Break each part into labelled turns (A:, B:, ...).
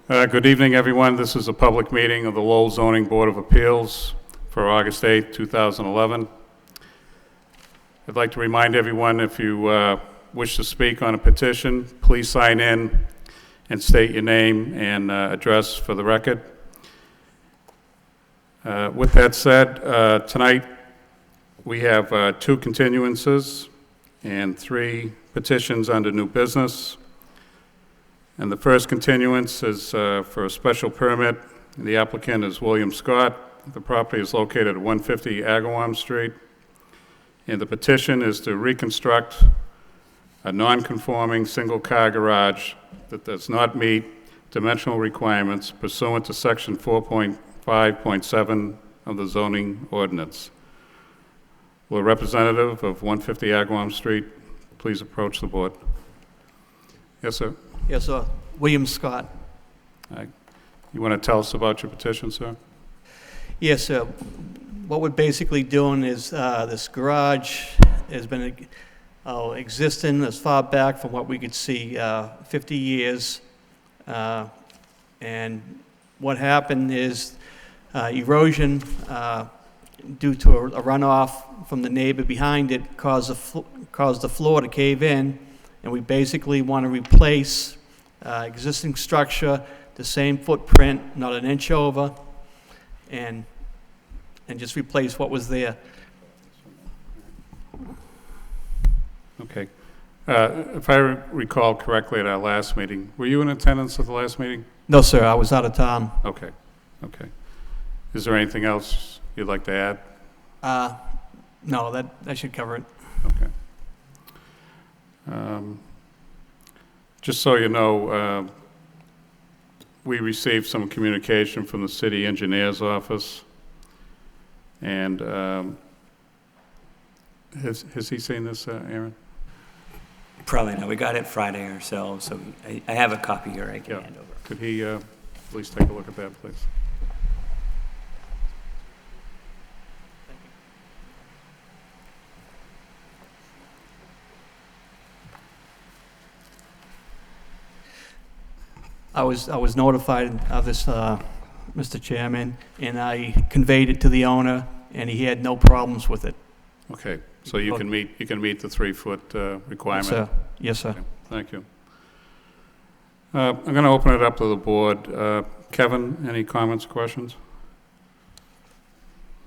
A: Good evening, everyone. This is a public meeting of the Lowell Zoning Board of Appeals for August 8th, 2011. I'd like to remind everyone, if you wish to speak on a petition, please sign in and state your name and address for the record. With that said, tonight we have 2 continuances and 3 petitions under new business. And the first continuance is for a special permit. The applicant is William Scott. The property is located at 150 Agawam Street. And the petition is to reconstruct a non-conforming single-car garage that does not meet dimensional requirements pursuant to Section 4.5.7 of the zoning ordinance. Will a representative of 150 Agawam Street please approach the board? Yes, sir.
B: Yes, sir. William Scott.
A: You want to tell us about your petition, sir?
B: Yes, sir. What we're basically doing is this garage has been existing as far back from what we could see, 50 years. And what happened is erosion due to a runoff from the neighbor behind it caused the floor to cave in. And we basically want to replace existing structure, the same footprint, not an inch over, and just replace what was there.
A: Okay. If I recall correctly at our last meeting, were you in attendance at the last meeting?
B: No, sir, I was out of town.
A: Okay. Okay. Is there anything else you'd like to add?
B: No, that should cover it.
A: Okay. Just so you know, we received some communication from the city engineer's office, and has he seen this, Aaron?
C: Probably not. We got it Friday ourselves, so I have a copy here I can hand over.
A: Could he please take a look at that, please?
B: I was notified of this, Mr. Chairman, and I conveyed it to the owner, and he had no problems with it.
A: Okay, so you can meet the 3-foot requirement.
B: Yes, sir. Yes, sir.
A: Okay, thank you. I'm going to open it up to the board. Kevin, any comments, questions?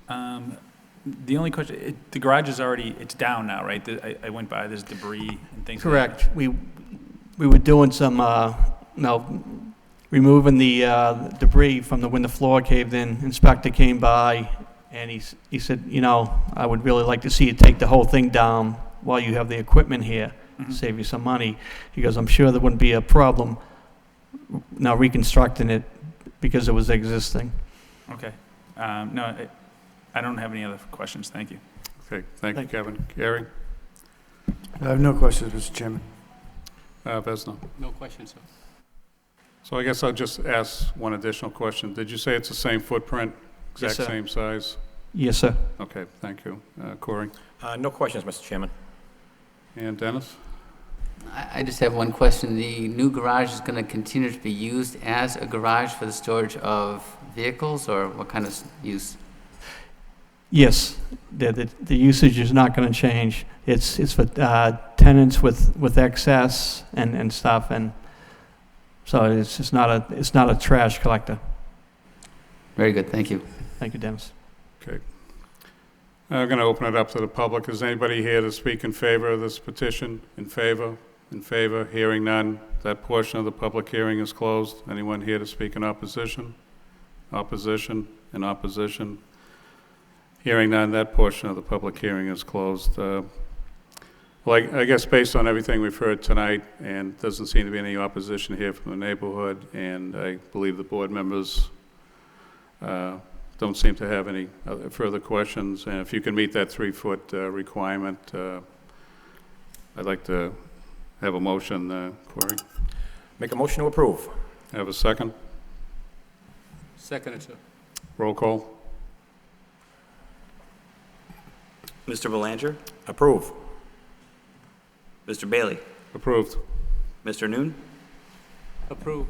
D: The only question, the garage is already, it's down now, right? I went by, there's debris and things.
B: Correct. We were doing some, removing the debris from when the floor caved in. Inspector came by, and he said, I would really like to see you take the whole thing down while you have the equipment here, save you some money. He goes, I'm sure there wouldn't be a problem now reconstructing it because it was existing.
D: Okay. No, I don't have any other questions. Thank you.
A: Okay, thank you, Kevin. Gary?
E: I have no questions, Mr. Chairman.
A: Vesna?
F: No questions, sir.
A: So I guess I'll just ask one additional question. Did you say it's the same footprint, exact
B: Yes, sir.
A: same size?
B: Yes, sir.
A: Okay, thank you. Corey?
F: No questions, Mr. Chairman.
A: And Dennis?
G: I just have one question. The new garage is going to continue to be used as a garage for the storage of vehicles, or what kind of use?
B: Yes, the usage is not going to change. It's for tenants with excess and stuff, and so it's just not a trash collector.
G: Very good, thank you.
B: Thank you, Dennis.
A: Okay. I'm going to open it up to the public. Is anybody here to speak in favor of this petition? In favor? In favor? Hearing none. That portion of the public hearing is closed. Anyone here to speak in opposition? Opposition? In opposition? Hearing none. That portion of the public hearing is closed. Well, I guess based on everything we've heard tonight, and doesn't seem to be any opposition here from the neighborhood, and I believe the board members don't seem to have any further questions. And if you can meet that 3-foot requirement, I'd like to have a motion, Corey.
F: Make a motion to approve.
A: Have a second?
F: Second, sir.
A: Roll call.
C: Mr. Belanger?
F: Approve.
C: Mr. Bailey?
A: Approved.
C: Mr. Noon?
F: Approve.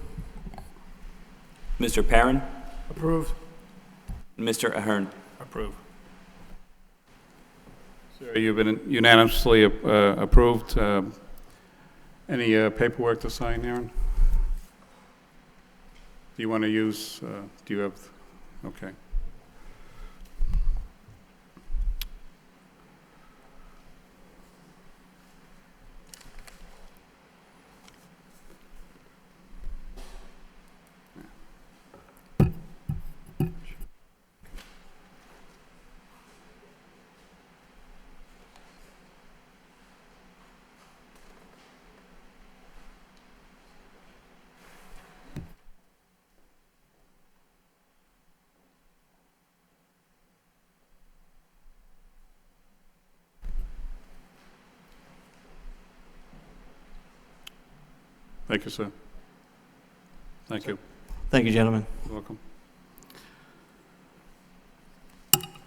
C: Mr. Perrin,
E: Approved.
C: Mr. Ahern.
D: Approve.
A: Sir, you've been unanimously approved. Any paperwork to sign, Aaron? Do you want to use, do you have, okay. Thank you, sir. Thank you.
B: Thank you, gentlemen.
A: You're welcome.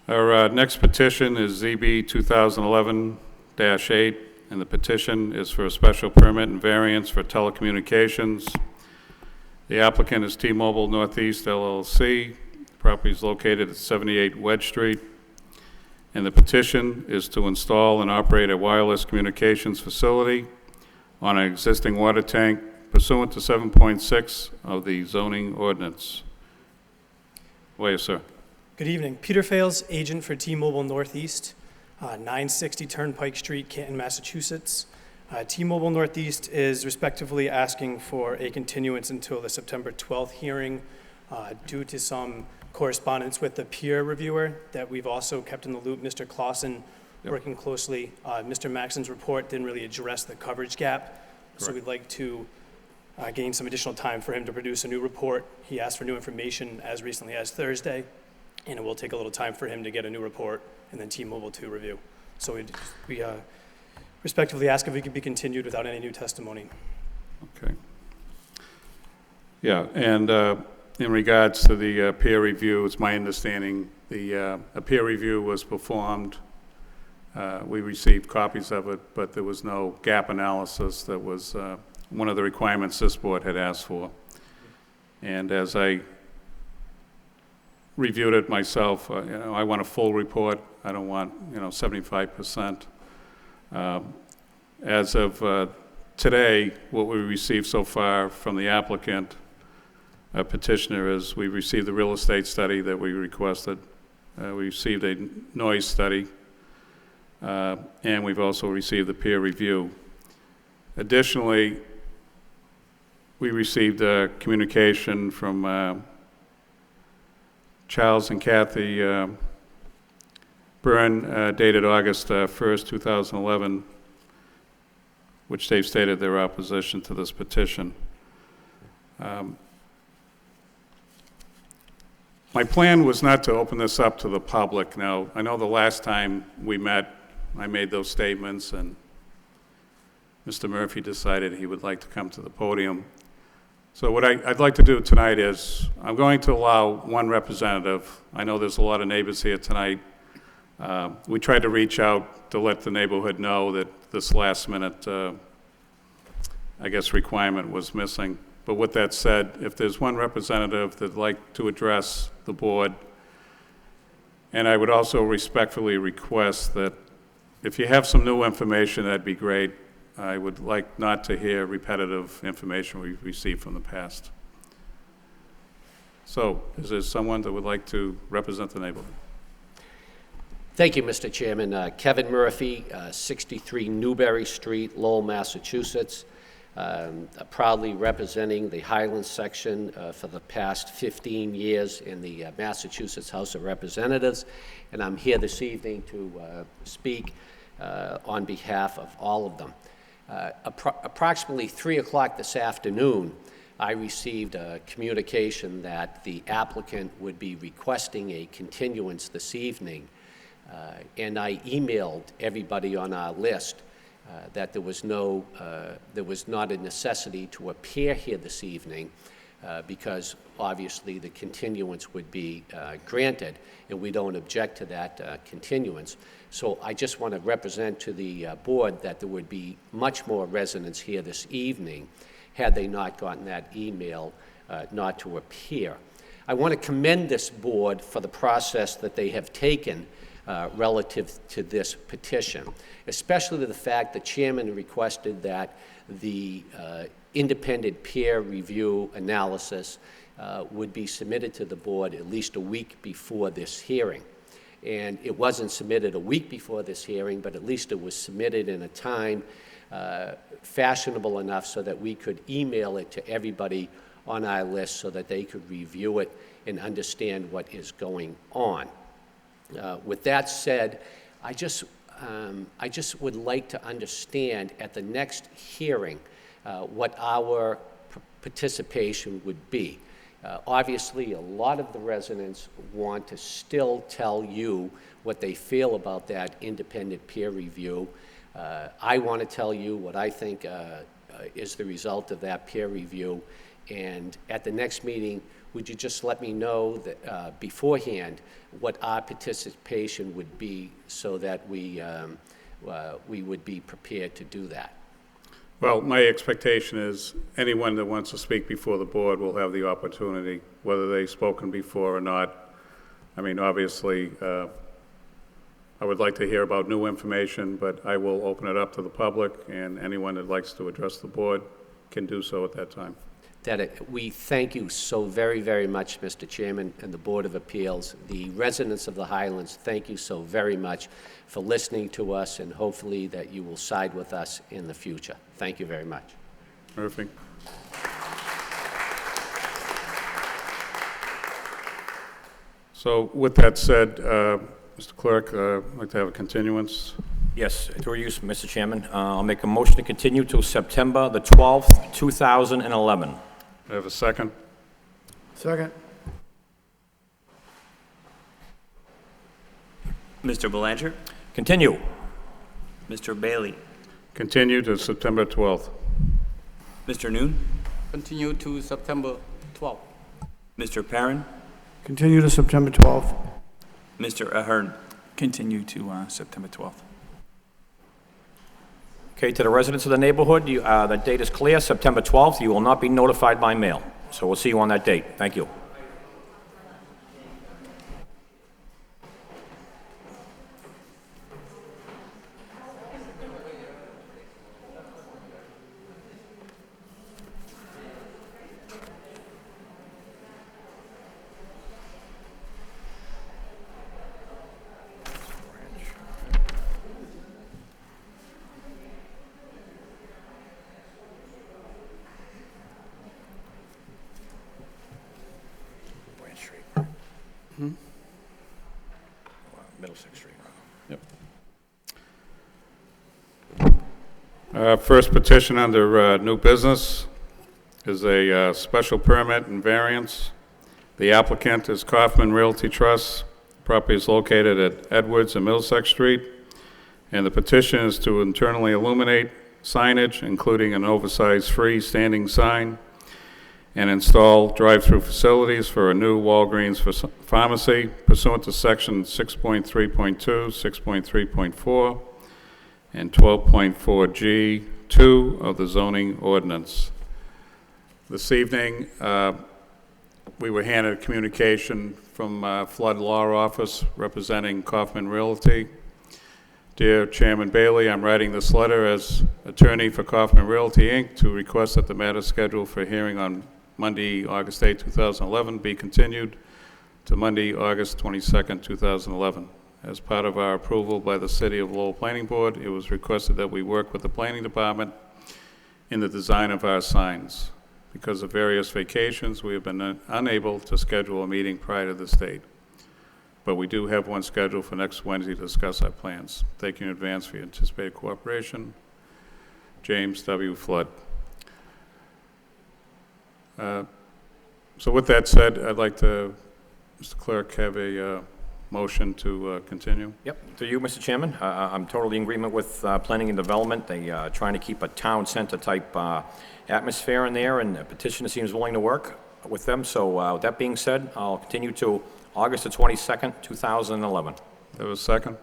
A: Our next petition is ZB 2011-8, and the petition is for a special permit and variance for telecommunications. The applicant is T-Mobile Northeast LLC. The property is located at 78 Wedge Street, and the petition is to install and operate a wireless communications facility on an existing water tank pursuant to 7.6 of the zoning ordinance. Wait, sir.
H: Good evening. Peter Fales, agent for T-Mobile Northeast, 960 Turnpike Street, Canton, Massachusetts. T-Mobile Northeast is respectively asking for a continuance until the September 12th hearing due to some correspondence with the peer reviewer that we've also kept in the loop, Mr. Clausen, working closely. Mr. Maxon's report didn't really address the coverage gap, so we'd like to gain some additional time for him to produce a new report. He asked for new information as recently as Thursday, and it will take a little time for him to get a new report and then T-Mobile to review. So we respectively ask if we could be continued without any new testimony.
A: Okay. Yeah, and in regards to the peer review, it's my understanding a peer review was performed. We received copies of it, but there was no gap analysis that was one of the requirements this board had asked for. And as I reviewed it myself, I want a full report. I don't want, 75%. As of today, what we received so far from the applicant, petitioner, is we received the real estate study that we requested. We received a noise study, and we've also received the peer review. Additionally, we received communication from Charles and Kathy Byrne, dated August 1st, 2011, which they've stated their opposition to this petition. My plan was not to open this up to the public. Now, I know the last time we met, I made those statements, and Mr. Murphy decided he would like to come to the podium. So what I'd like to do tonight is, I'm going to allow one representative. I know there's a lot of neighbors here tonight. We tried to reach out to let the neighborhood know that this last minute, requirement was missing. But with that said, if there's one representative that'd like to address the board, and I would also respectfully request that if you have some new information, that'd be great. I would like not to hear repetitive information we've received from the past. So, is there someone that would like to represent the neighborhood?
I: Thank you, Mr. Chairman. Kevin Murphy, 63 Newberry Street, Lowell, Massachusetts. Proudly representing the Highlands section for the past 15 years in the Massachusetts House of Representatives, and I'm here this evening to speak on behalf of all of them. Approximately 3 o'clock this afternoon, I received a communication that the applicant would be requesting a continuance this evening, and I emailed everybody on our list that there was not a necessity to appear here this evening because obviously the continuance would be granted, and we don't object to that continuance. So I just want to represent to the board that there would be much more residents here this evening had they not gotten that email not to appear. I want to commend this board for the process that they have taken relative to this petition, especially the fact the chairman requested that the independent peer review analysis would be submitted to the board at least a week before this hearing. And it wasn't submitted a week before this hearing, but at least it was submitted in a time fashionable enough so that we could email it to everybody on our list so that they could review it and understand what is going on. With that said, I just would like to understand at the next hearing what our participation would be. Obviously, a lot of the residents want to still tell you what they feel about that independent peer review. I want to tell you what I think is the result of that peer review. And at the next meeting, would you just let me know that beforehand what our participation would be so that we would be prepared to do that?
A: Well, my expectation is anyone that wants to speak before the board will have the opportunity, whether they've spoken before or not. I mean, obviously, I would like to hear about new information, but I will open it up to the public, and anyone that likes to address the board can do so at that time.
I: We thank you so very, very much, Mr. Chairman, and the Board of Appeals. The residents of the Highlands, thank you so very much for listening to us, and hopefully that you will side with us in the future. Thank you very much.
A: Murphy? So with that said, Mr. Clerk, I'd like to have a continuance.
F: Yes, through you, Mr. Chairman. I'll make a motion to continue till September the 12th, 2011.
A: I have a second.
E: Second.
C: Mr. Belanger,
F: Continue.
C: Mr. Bailey,
A: Continue to September 12th.
C: Mr. Noon,
G: Continue to September 12th.
C: Mr. Perrin,
E: Continue to September 12th.
C: Mr. Ahern.
D: Continue to September 12th.
F: Okay, to the residents of the neighborhood, that date is clear, September 12th. You will not be notified by mail. So we'll see you on that date. Thank you. Middlesex Street.
A: First petition under new business is a special permit and variance. The applicant is Kaufman Realty Trust. Property is located at Edwards and Middlesex Street. And the petition is to internally illuminate signage, including an oversized freestanding sign, and install drive-through facilities for a new Walgreens pharmacy pursuant to section 6.3.2, 6.3.4, and 12.4G2 of the zoning ordinance. This evening, we were handed a communication from Flood Law Office representing Kaufman Realty. Dear Chairman Bailey, I'm writing this letter as attorney for Kaufman Realty, Inc. to request that the matter scheduled for hearing on Monday, August 8, 2011, be continued to Monday, August 22nd, 2011. As part of our approval by the City of Lowell Planning Board, it was requested that we work with the Planning Department in the design of our signs. Because of various vacations, we have been unable to schedule a meeting prior to this date. But we do have one scheduled for next Wednesday to discuss our plans. Thank you in advance for your anticipated cooperation. James W. Flood. So with that said, I'd like to, Mr. Clerk, have a motion to continue.
F: Yep, to you, Mr. Chairman. I'm totally in agreement with planning and development. They trying to keep a town center type atmosphere in there, and the petitioner seems willing to work with them. So with that being said, I'll continue to August the 22nd, 2011.
A: There was a second?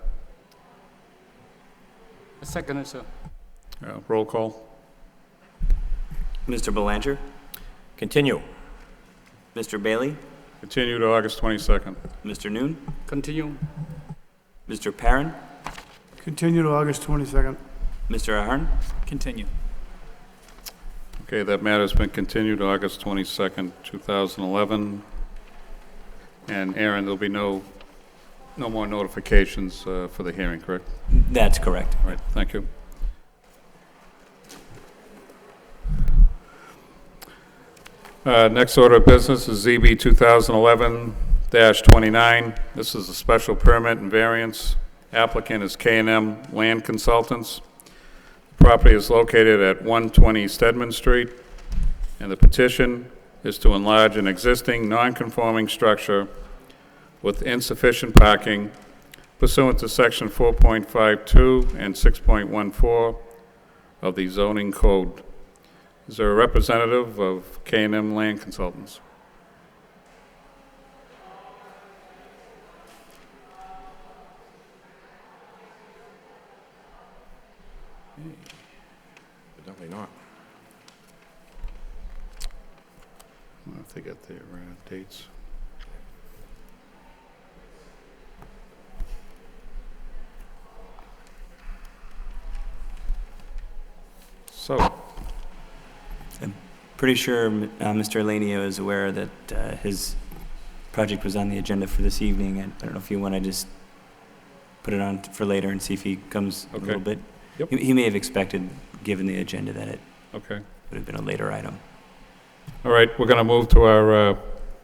G: A second, sir.
A: Roll call.
C: Mr. Belanger,
F: Continue.
C: Mr. Bailey?
A: Continue to August 22nd.
C: Mr. Noon?
I: Continue.
C: Mr. Perrin?
E: Continue to August 22nd.
C: Mr. Ahern?
D: Continue.
A: Okay, that matter's been continued to August 22nd, 2011. And Aaron, there'll be no more notifications for the hearing, correct?
C: That's correct.
A: All right, thank you. Next order of business is ZB 2011-29. This is a special permit and variance. Applicant is K&M Land Consultants. The property is located at 120 Stedman Street, and the petition is to enlarge an existing non-conforming structure with insufficient parking pursuant to section 4.52 and 6.14 of the zoning code. Is there a representative of K&M Land Consultants?
F: Evidently not.
A: I don't know if they got their dates. So,
C: Pretty sure Mr. Elanio is aware that his project was on the agenda for this evening, and I don't know if you want to just put it on for later and see if he comes a
A: Okay.
C: little bit.
A: Yep.
C: He may have expected, given the agenda, that it
A: okay.
C: would have been a later item.
A: All right, we're going to move to our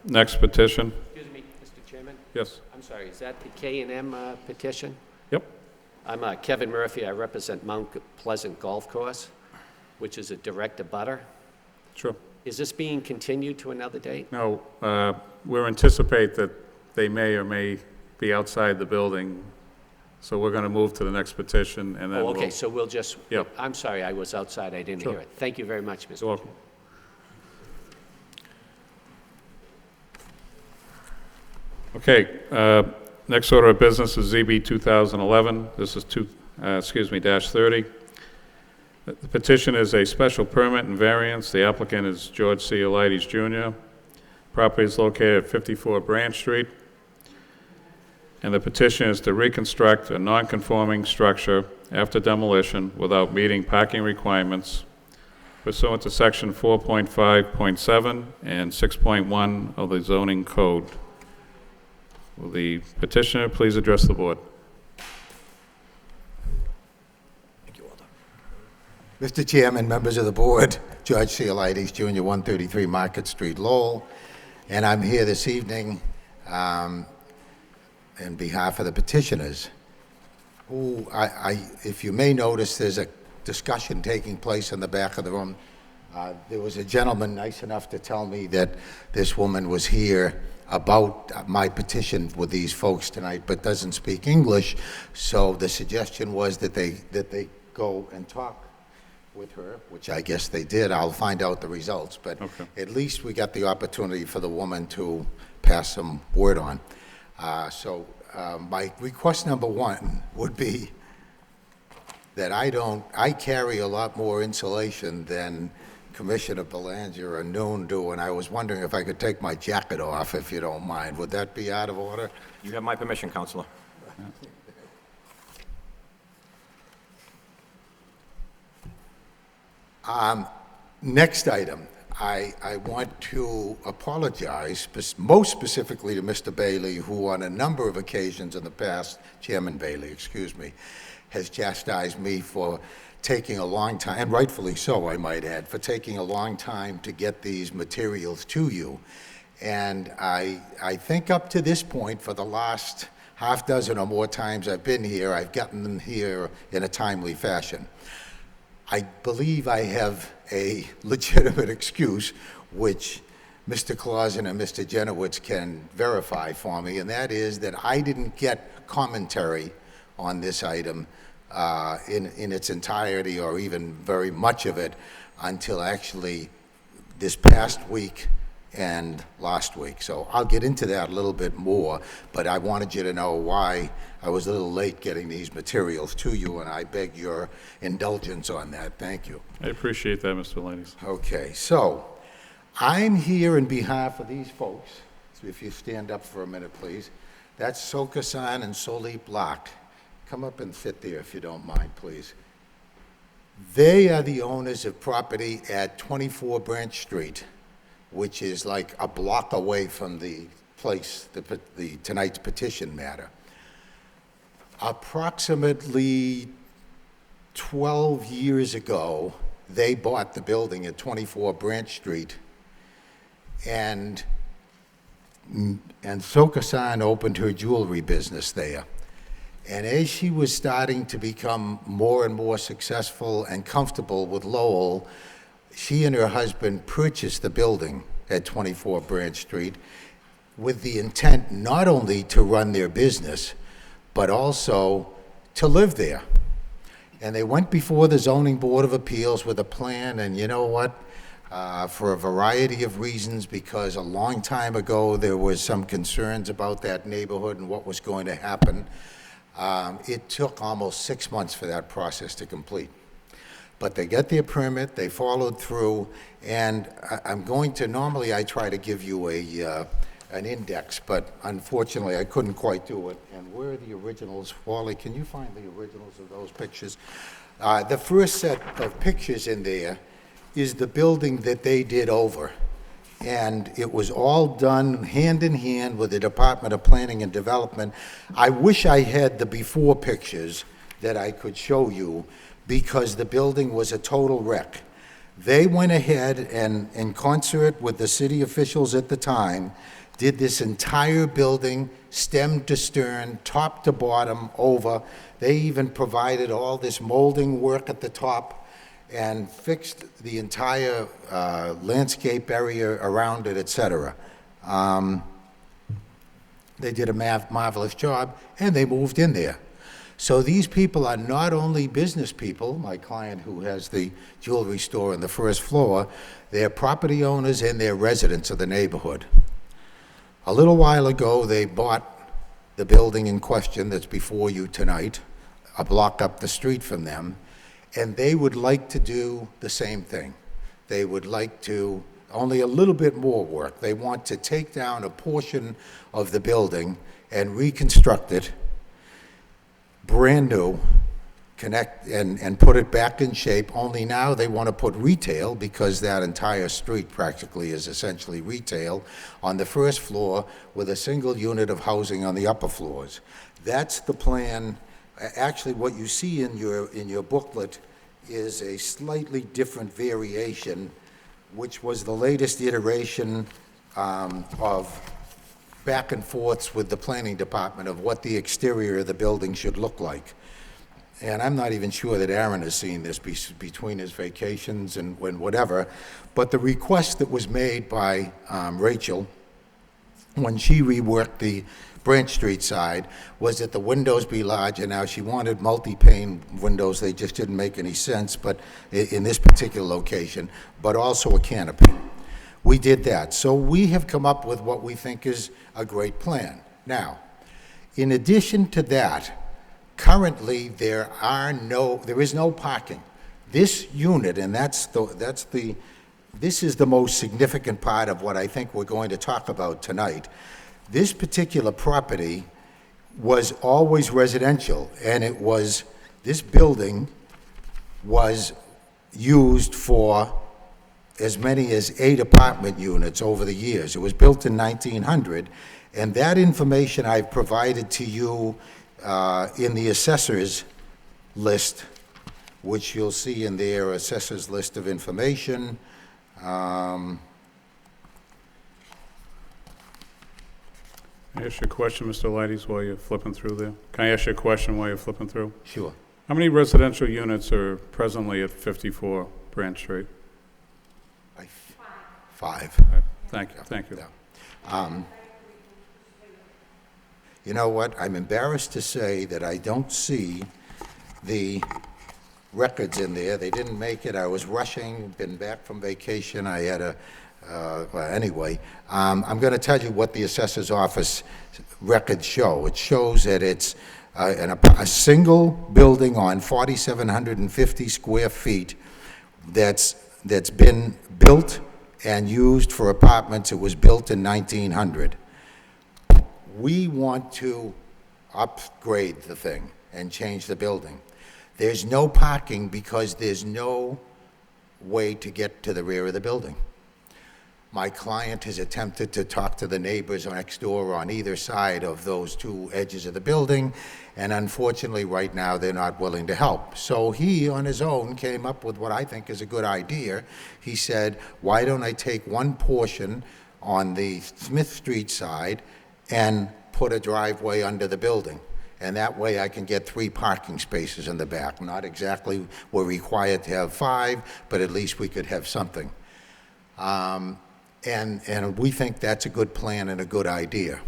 A: next petition.
I: Excuse me, Mr. Chairman.
A: Yes.
I: I'm sorry, is that the K&M petition?
A: Yep.
I: I'm Kevin Murphy. I represent Mount Pleasant Golf Course, which is a direct abutter.
A: Sure.
I: Is this being continued to another date?
A: No, we'll anticipate that they may or may be outside the building, so we're going to move to the next petition, and then
I: Oh, okay,
A: we'll...
I: so we'll just,
A: Yep.
I: I'm sorry, I was outside, I didn't
A: Sure.
I: hear it. Thank you very much, Mr.
A: You're welcome. Okay, next order of business is ZB 2011. This is -30. The petition is a special permit and variance. The applicant is George C. Elides Jr. Property is located at 54 Branch Street. And the petition is to reconstruct a non-conforming structure after demolition without meeting parking requirements pursuant to section 4.5.7 and 6.1 of the zoning code. Will the petitioner please address the board?
J: Mr. Chairman, members of the board, George C. Elides Jr., 133 Market Street, Lowell, and I'm here this evening on behalf of the petitioners, who, if you may notice, there's a discussion taking place in the back of the room. There was a gentleman nice enough to tell me that this woman was here about my petition with these folks tonight, but doesn't speak English, so the suggestion was that they go and talk with her, which I guess they did. I'll find out the results, but
A: Okay.
J: at least we got the opportunity for the woman to pass some word on. My request number one would be that I carry a lot more insulation than Commissioner Belanger and Noon do, and I was wondering if I could take my jacket off, if you don't mind. Would that be out of order?
F: You have my permission, Counselor.
J: Next item, I want to apologize, most specifically to Mr. Bailey, who on a number of occasions in the past, Chairman Bailey, excuse me, has chastised me for taking a long time, and rightfully so, I might add, for taking a long time to get these materials to you. And I think up to this point, for the last half dozen or more times I've been here, I've gotten them here in a timely fashion. I believe I have a legitimate excuse, which Mr. Clausen and Mr. Jenowitz can verify for me, and that is that I didn't get commentary on this item in its entirety, or even very much of it, until actually this past week and last week. So I'll get into that a little bit more, but I wanted you to know why I was a little late getting these materials to you, and I beg your indulgence on that. Thank you.
A: I appreciate that, Mr. Ladies.
J: Okay, so I'm here in behalf of these folks. So if you stand up for a minute, please. That's Soka-san and Solip Lak. Come up and sit there if you don't mind, please. They are the owners of property at 24 Branch Street, which is like a block away from the place, the tonight's petition matter. Approximately 12 years ago, they bought the building at 24 Branch Street, and Soka-san opened her jewelry business there. And as she was starting to become more and more successful and comfortable with Lowell, she and her husband purchased the building at 24 Branch Street with the intent not only to run their business, but also to live there. And they went before the Zoning Board of Appeals with a plan, and you know what? For a variety of reasons, because a long time ago there was some concerns about that neighborhood and what was going to happen, it took almost 6 months for that process to complete. But they got their permit, they followed through, and I'm going to, normally I try to give you an index, but unfortunately I couldn't quite do it. And where are the originals? Wally, can you find the originals of those pictures? The first set of pictures in there is the building that they did over. And it was all done hand in hand with the Department of Planning and Development. I wish I had the before pictures that I could show you, because the building was a total wreck. They went ahead and, in concert with the city officials at the time, did this entire building, stem to stern, top to bottom, over. They even provided all this molding work at the top and fixed the entire landscape area around it, etc. They did a marvelous job, and they moved in there. So these people are not only business people, my client who has the jewelry store on the first floor, they're property owners and they're residents of the neighborhood. A little while ago, they bought the building in question that's before you tonight, a block up the street from them, and they would like to do the same thing. They would like to, only a little bit more work. They want to take down a portion of the building and reconstruct it, brand new, connect and put it back in shape, only now they want to put retail, because that entire street practically is essentially retail, on the first floor with a single unit of housing on the upper floors. That's the plan. Actually, what you see in your booklet is a slightly different variation, which was the latest iteration of back and forths with the planning department of what the exterior of the building should look like. And I'm not even sure that Aaron has seen this between his vacations and whatever, but the request that was made by Rachel when she reworked the Branch Street side was that the windows be larger. Now, she wanted multi-pane windows. They just didn't make any sense, but in this particular location, but also a canopy. We did that. So we have come up with what we think is a great plan. Now, in addition to that, currently there is no parking. This unit, and this is the most significant part of what I think we're going to talk about tonight. This particular property was always residential, and this building was used for as many as 8 apartment units over the years. It was built in 1900, and that information I've provided to you in the assessor's list, which you'll see in their assessor's list of information.
A: Can I ask you a question, Mr. Leides, while you're flipping through there? Can I ask you a question while you're flipping through?
J: Sure.
A: How many residential units are presently at 54 Branch Street?
J: 5.
A: Thank you.
J: Yeah. You know what? I'm embarrassed to say that I don't see the records in there. They didn't make it. I was rushing, been back from vacation. I had anyway, I'm going to tell you what the assessor's office records show. It shows that it's a single building on 4,750 square feet that's been built and used for apartments. It was built in 1900. We want to upgrade the thing and change the building. There's no parking because there's no way to get to the rear of the building. My client has attempted to talk to the neighbors next door on either side of those two edges of the building, and unfortunately, right now, they're not willing to help. So he, on his own, came up with what I think is a good idea. He said, why don't I take one portion on the Smith Street side and put a driveway under the building? And that way I can get 3 parking spaces in the back. Not exactly, we're required to have 5, but at least we could have something. And we think that's a good plan and a good idea.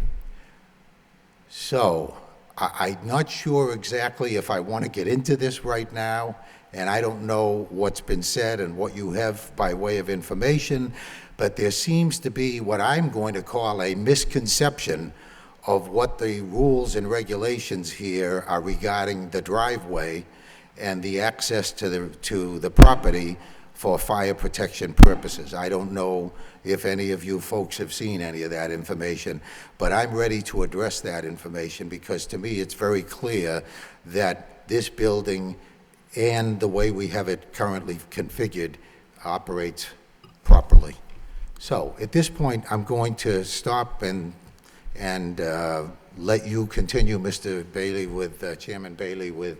J: So I'm not sure exactly if I want to get into this right now, and I don't know what's been said and what you have by way of information, but there seems to be what I'm going to call a misconception of what the rules and regulations here are regarding the driveway and the access to the property for fire protection purposes. I don't know if any of you folks have seen any of that information, but I'm ready to address that information because to me it's very clear that this building and the way we have it currently configured operates properly. So at this point, I'm going to stop and let you continue, Mr. Bailey, with Chairman Bailey, with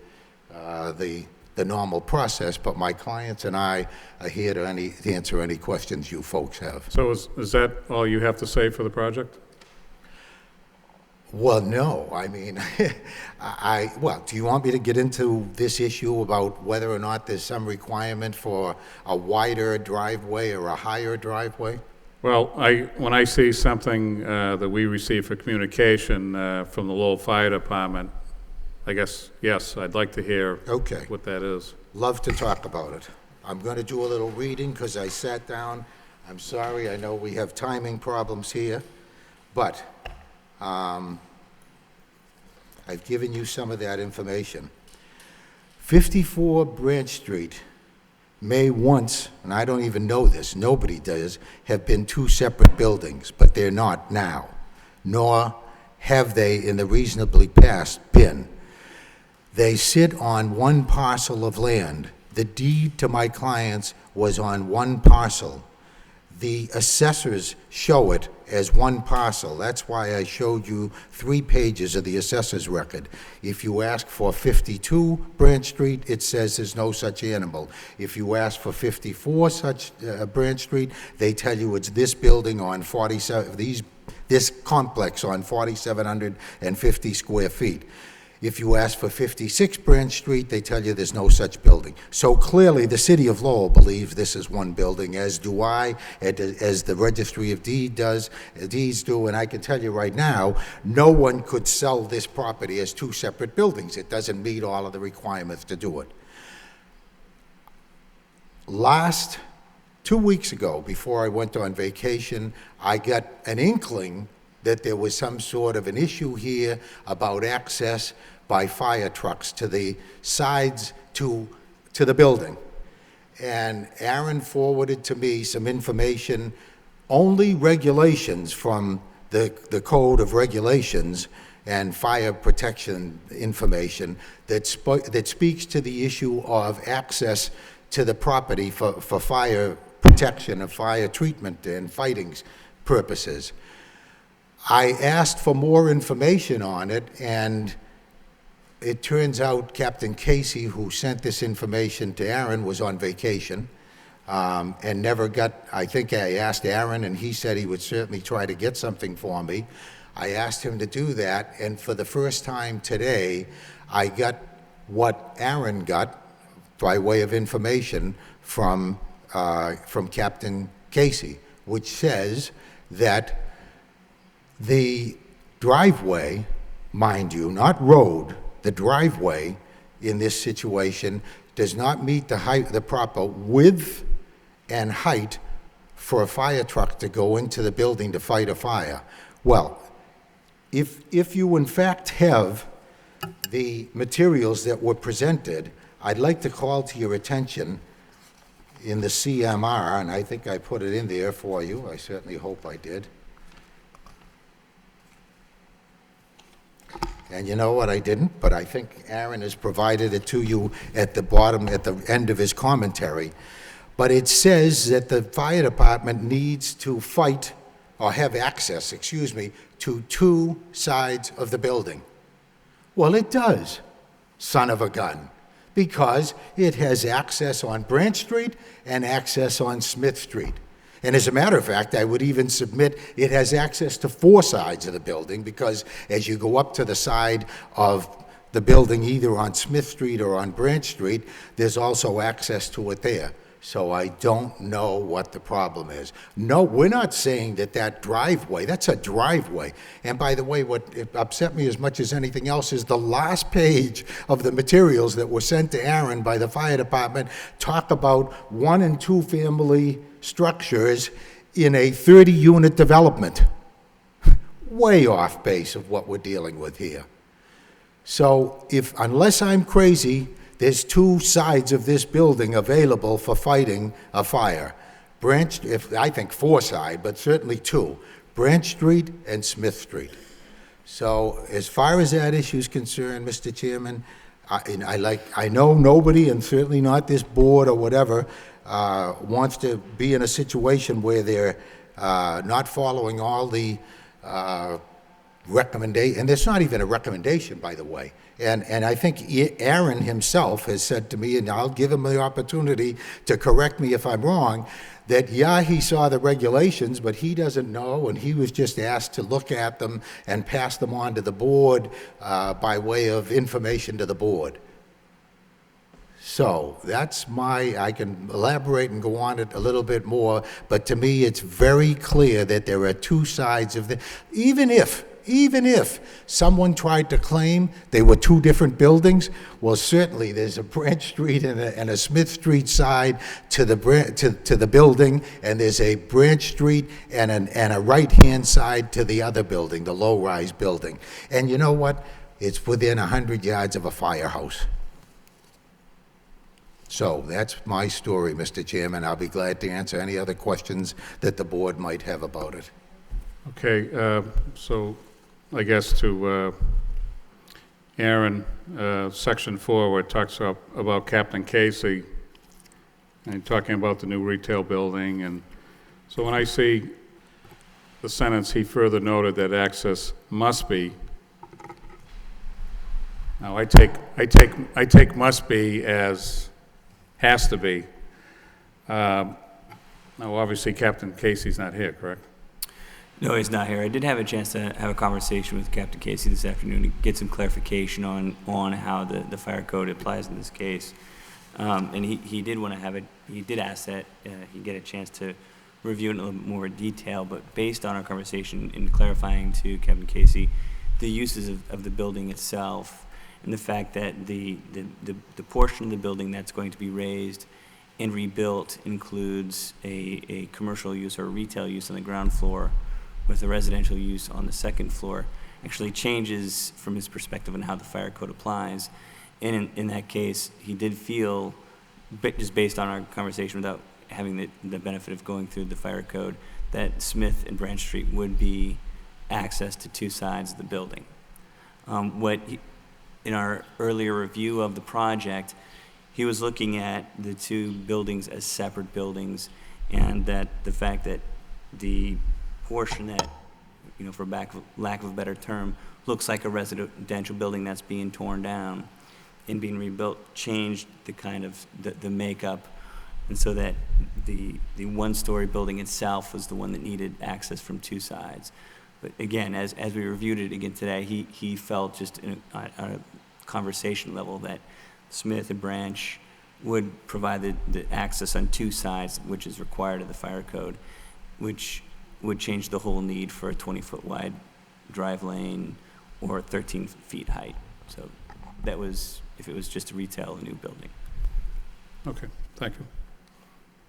J: the normal process, but my clients and I are here to answer any questions you folks have.
A: So is that all you have to say for the project?
J: Well, no, I mean, well, do you want me to get into this issue about whether or not there's some requirement for a wider driveway or a higher driveway?
A: Well, when I see something that we receive for communication from the Lowell Fire Department, I guess, yes, I'd like to hear what that is.
J: Love to talk about it. I'm going to do a little reading because I sat down. I'm sorry, I know we have timing problems here, but I've given you some of that information. 54 Branch Street may once, and I don't even know this, nobody does, have been 2 separate buildings, but they're not now, nor have they in the reasonably past been. They sit on one parcel of land. The deed to my clients was on one parcel. The assessors show it as one parcel. That's why I showed you 3 pages of the assessor's record. If you ask for 52 Branch Street, it says there's no such animal. If you ask for 54 such Branch Street, they tell you it's this building on 47, this complex on 4,750 square feet. If you ask for 56 Branch Street, they tell you there's no such building. So clearly, the city of Lowell believes this is one building, as do I, as the Registry of Deeds do, and I can tell you right now, no one could sell this property as 2 separate buildings. It doesn't meet all of the requirements to do it. 2 weeks ago, before I went on vacation, I got an inkling that there was some sort of an issue here about access by fire trucks to the sides to the building. And Aaron forwarded to me some information, only regulations from the Code of Regulations and fire protection information that speaks to the issue of access to the property for fire protection and fire treatment and fighting purposes. I asked for more information on it, and it turns out Captain Casey, who sent this information to Aaron, was on vacation and never got, I think I asked Aaron, and he said he would certainly try to get something for me. I asked him to do that, and for the first time today, I got what Aaron got by way of information from Captain Casey, which says that the driveway, mind you, not road, the driveway in this situation does not meet the proper width and height for a fire truck to go into the building to fight a fire. Well, if you in fact have the materials that were presented, I'd like to call to your attention, in the CMR, and I think I put it in there for you. I certainly hope I did. And you know what, I didn't, but I think Aaron has provided it to you at the bottom, at the end of his commentary. But it says that the fire department needs to fight, or have access, excuse me, to two sides of the building. Well, it does, son of a gun, because it has access on Branch Street and access on Smith Street. And as a matter of fact, I would even submit it has access to four sides of the building, because as you go up to the side of the building, either on Smith Street or on Branch Street, there's also access to it there. So I don't know what the problem is. No, we're not saying that that driveway, that's a driveway. And by the way, what upset me as much as anything else is the last page of the materials that were sent to Aaron by the fire department talk about 1 and 2 family structures in a 30-unit development. Way off base of what we're dealing with here. So unless I'm crazy, there's two sides of this building available for fighting a fire. I think 4 sides, but certainly 2. Branch Street and Smith Street. So as far as that issue is concerned, Mr. Chairman, I know nobody, and certainly not this board or whatever, wants to be in a situation where they're not following all the recommendation, and there's not even a recommendation, by the way. And I think Aaron himself has said to me, and I'll give him the opportunity to correct me if I'm wrong, that yeah, he saw the regulations, but he doesn't know, and he was just asked to look at them and pass them on to the board by way of information to the board. So that's I can elaborate and go on it a little bit more, but to me it's very clear that there are two sides of even if someone tried to claim they were 2 different buildings, well, certainly there's a Branch Street and a Smith Street side to the building, and there's a Branch Street and a right-hand side to the other building, the low-rise building. And you know what? It's within 100 yards of a firehouse. So that's my story, Mr. Chairman. I'll be glad to answer any other questions that the board might have about it.
A: Okay, so I guess to Aaron, Section 4, where it talks about Captain Casey, and talking about the new retail building, and so when I see the sentence, he further noted that access must be. Now I take must be as has to be. Now obviously Captain Casey's not here, correct?
C: No, he's not here. I did have a chance to have a conversation with Captain Casey this afternoon to get some clarification on how the fire code applies in this case. And he did want to have it, he did ask that he get a chance to review it in a little bit more detail, but based on our conversation in clarifying to Captain Casey the uses of the building itself and the fact that the portion of the building that's going to be raised and rebuilt includes a commercial use or retail use on the ground floor, with the residential use on the second floor, actually changes from his perspective on how the fire code applies. And in that case, he did feel, just based on our conversation without having the benefit of going through the fire code, that Smith and Branch Street would be access to 2 sides of the building. In our earlier review of the project, he was looking at the 2 buildings as separate buildings, and that the fact that the portion that, for lack of a better term, looks like a residential building that's being torn down and being rebuilt changed the kind of the makeup, and so that the 1-story building itself was the one that needed access from 2 sides. But again, as we reviewed it again today, he felt just on a conversation level that Smith and Branch would provide the access on 2 sides, which is required of the fire code, which would change the whole need for a 20-foot wide drive lane or 13 feet height. So that was, if it was just a retail, a new building.
A: Okay, thank you.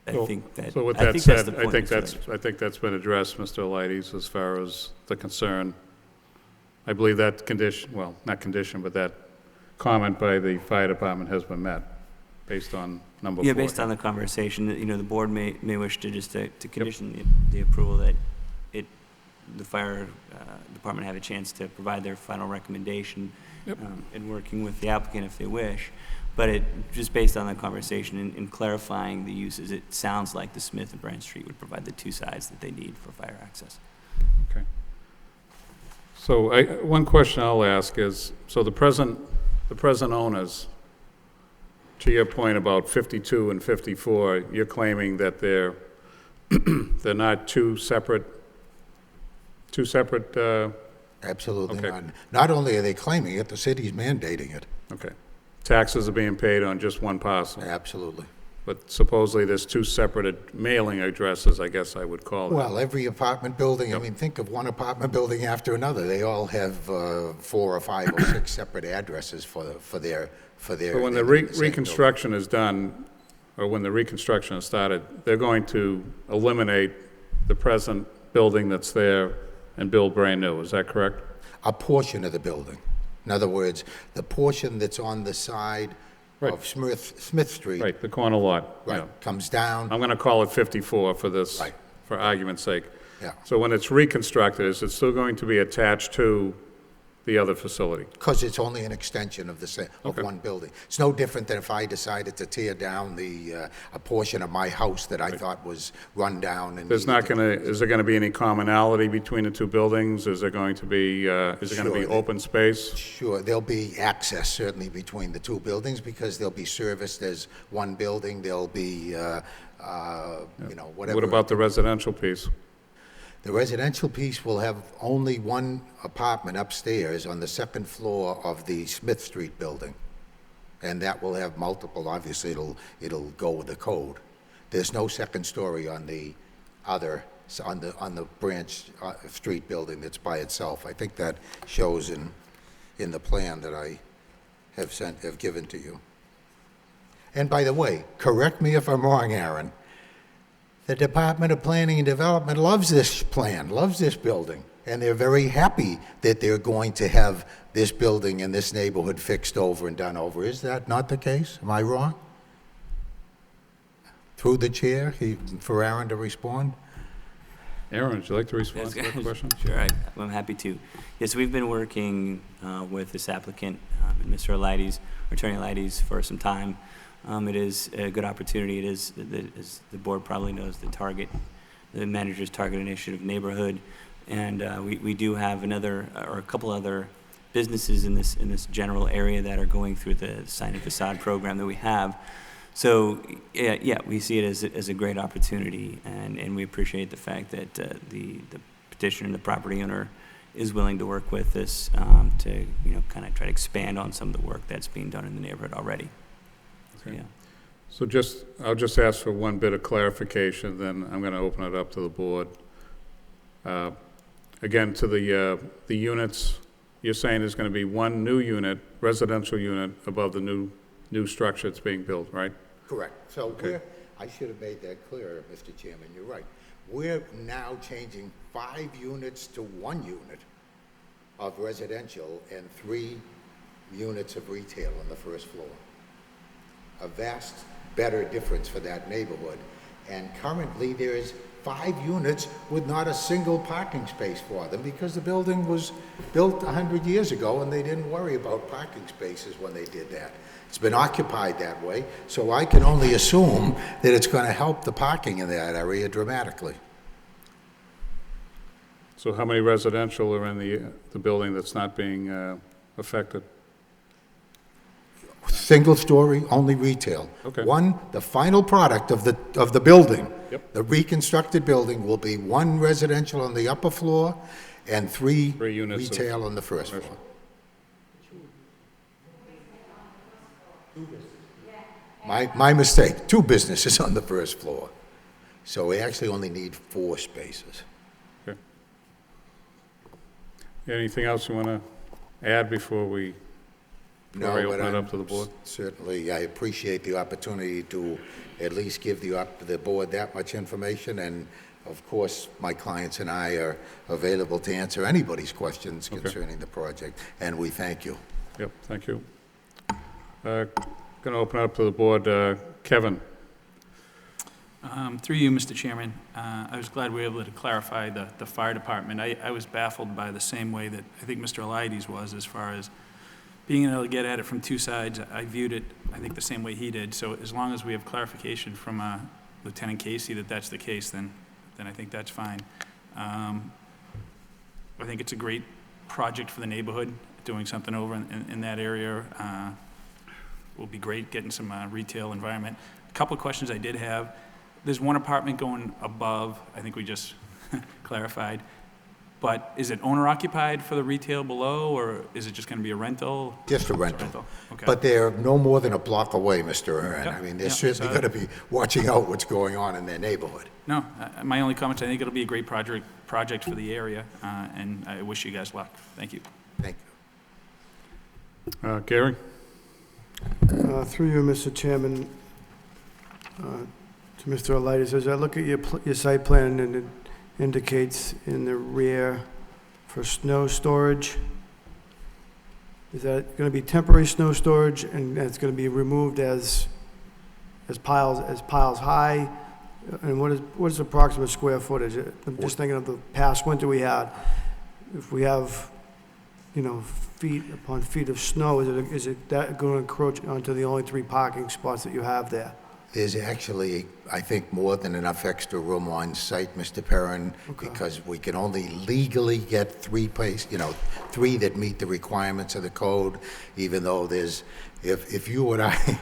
C: So
A: with that said, I think that's been addressed, Mr. Alides, as far as the concern. I believe that condition, well, not condition, but that comment by the fire department has been met. based on number
C: Yeah,
A: 4?
C: based on the conversation, you know, the board may wish to just to condition the approval that the fire department have a chance to provide their final recommendation in working with the applicant if they wish. But just based on the conversation and clarifying the uses, it sounds like the Smith and Branch Street would provide the 2 sides that they need for fire access.
A: Okay. So one question I'll ask is, so the present owners, to your point about 52 and 54, you're claiming that they're not two separate.
J: Absolutely
A: Okay.
J: not. Not only are they claiming it, the city's mandating it.
A: Okay. Taxes are being paid on just one parcel,
J: Absolutely.
A: but supposedly there's 2 separate mailing addresses, I guess I would call it.
J: Well, every apartment building, I mean, think of one apartment building after another. They all have 4 or 5 or 6 separate addresses for their.
A: So when the
J: in same building.
A: reconstruction is done, or when the reconstruction is started, they're going to eliminate the present building that's there and build brand new, is that correct?
J: A portion of the building. In other words, the portion that's on the side
A: Right.
J: of Smith Street.
A: Right, the corner lot.
J: Right,
A: yeah.
J: comes down.
A: I'm going to call it 54 for this,
J: Right.
A: for argument's sake.
J: Yeah.
A: So when it's reconstructed, is it still going to be attached to the other facility?
J: Because it's only an extension of
A: Okay.
J: one building. It's no different than if I decided to tear down a portion of my house that I thought was run down and.
A: Is there going to be any commonality between the 2 buildings? Is there going to be,
J: Sure.
A: open space?
J: Sure, there'll be access certainly between the 2 buildings because they'll be serviced as one building. There'll be, whatever.
A: What about the residential piece?
J: The residential piece will have only one apartment upstairs on the 2nd floor of the Smith Street building. And that will have multiple, obviously it'll go with the code. There's no 2nd story on the other, on the Branch Street building that's by itself. I think that shows in the plan that I have given to you. And by the way, correct me if I'm wrong, Aaron, the Department of Planning and Development loves this plan, loves this building, and they're very happy that they're going to have this building in this neighborhood fixed over and done over. Is that not the case? Am I wrong? Through the chair, for Aaron to respond?
A: Aaron, would you like to respond to that question?
C: Sure, I'm happy to. Yes, we've been working with this applicant, Mr. Elides, Attorney Elides, for some time. It is a good opportunity. It is, as the board probably knows, the manager's target initiative neighborhood, and we do have a couple other businesses in this general area that are going through the sign and facade program that we have. So yeah, we see it as a great opportunity, and we appreciate the fact that the petitioner and the property owner is willing to work with us to kind of try to expand on some of the work that's being done in the neighborhood already.
A: Okay.
C: Yeah.
A: So I'll just ask for one bit of clarification, then I'm going to open it up to the board. Again, to the units, you're saying there's going to be one new unit, residential unit, above the new structure that's being built, right?
J: Correct. So
A: Okay.
J: I should have made that clearer, Mr. Chairman, you're right. We're now changing 5 units to 1 unit of residential and 3 units of retail on the 1st floor. A vast better difference for that neighborhood. And currently there's 5 units with not a single parking space for them because the building was built 100 years ago and they didn't worry about parking spaces when they did that. It's been occupied that way, so I can only assume that it's going to help the parking in that area dramatically.
A: So how many residential are in the building that's not being affected?
J: Single story, only retail.
A: Okay.
J: The final product of the building,
A: Yep.
J: the reconstructed building will be 1 residential on the upper floor and 3
A: units of
J: retail on the 1st floor.
A: commercial.
J: My mistake, 2 businesses on the 1st floor. So we actually only need 4 spaces.
A: Okay. Anything else you want to add before we
J: No,
A: I
J: but
A: open it
J: I'm
A: up to the board?
J: Certainly, I appreciate the opportunity to at least give the board that much information, and of course, my clients and I are available to answer anybody's questions concerning the project, and we thank you.
A: Yep, thank you. Going to open it up to the board. Kevin?
D: Through you, Mr. Chairman, I was glad we were able to clarify the fire department. I was baffled by the same way that I think Mr. Elides was, as far as being able to get at it from two sides. I viewed it, I think, the same way he did. So as long as we have clarification from Lieutenant Casey that that's the case, then I think that's fine. I think it's a great project for the neighborhood. Doing something over in that area will be great, getting some retail environment. A couple of questions I did have. There's one apartment going above, I think we just clarified, but is it owner occupied for the retail below, or is it just going to be a rental?
J: Just a
D: It's
J: rental.
D: Okay.
J: But they're no more than a block away, Mr. Aaron.
D: Yeah,
J: I mean, they're
D: yeah,
J: certainly
D: so-
J: going to be watching out what's going on in their neighborhood.
D: No, my only comment, I think it'll be a great project for the area, and I wish you guys luck. Thank you.
J: Thank you.
A: Gary?
E: Through you, Mr. Chairman, to Mr. Elides, as I look at your site plan, and it indicates in the rear for snow storage, is that going to be temporary snow storage, and it's going to be removed as piles high? And what is the approximate square footage? I'm just thinking of the past winter we had. If we have, feet upon feet of snow, is it that going to encroach onto the only 3 parking spots that you have there?
J: There's actually, I think, more than enough extra room on site, Mr. Perrin, because we can only legally get 3 that meet the requirements of the code, even though there's, if you and I,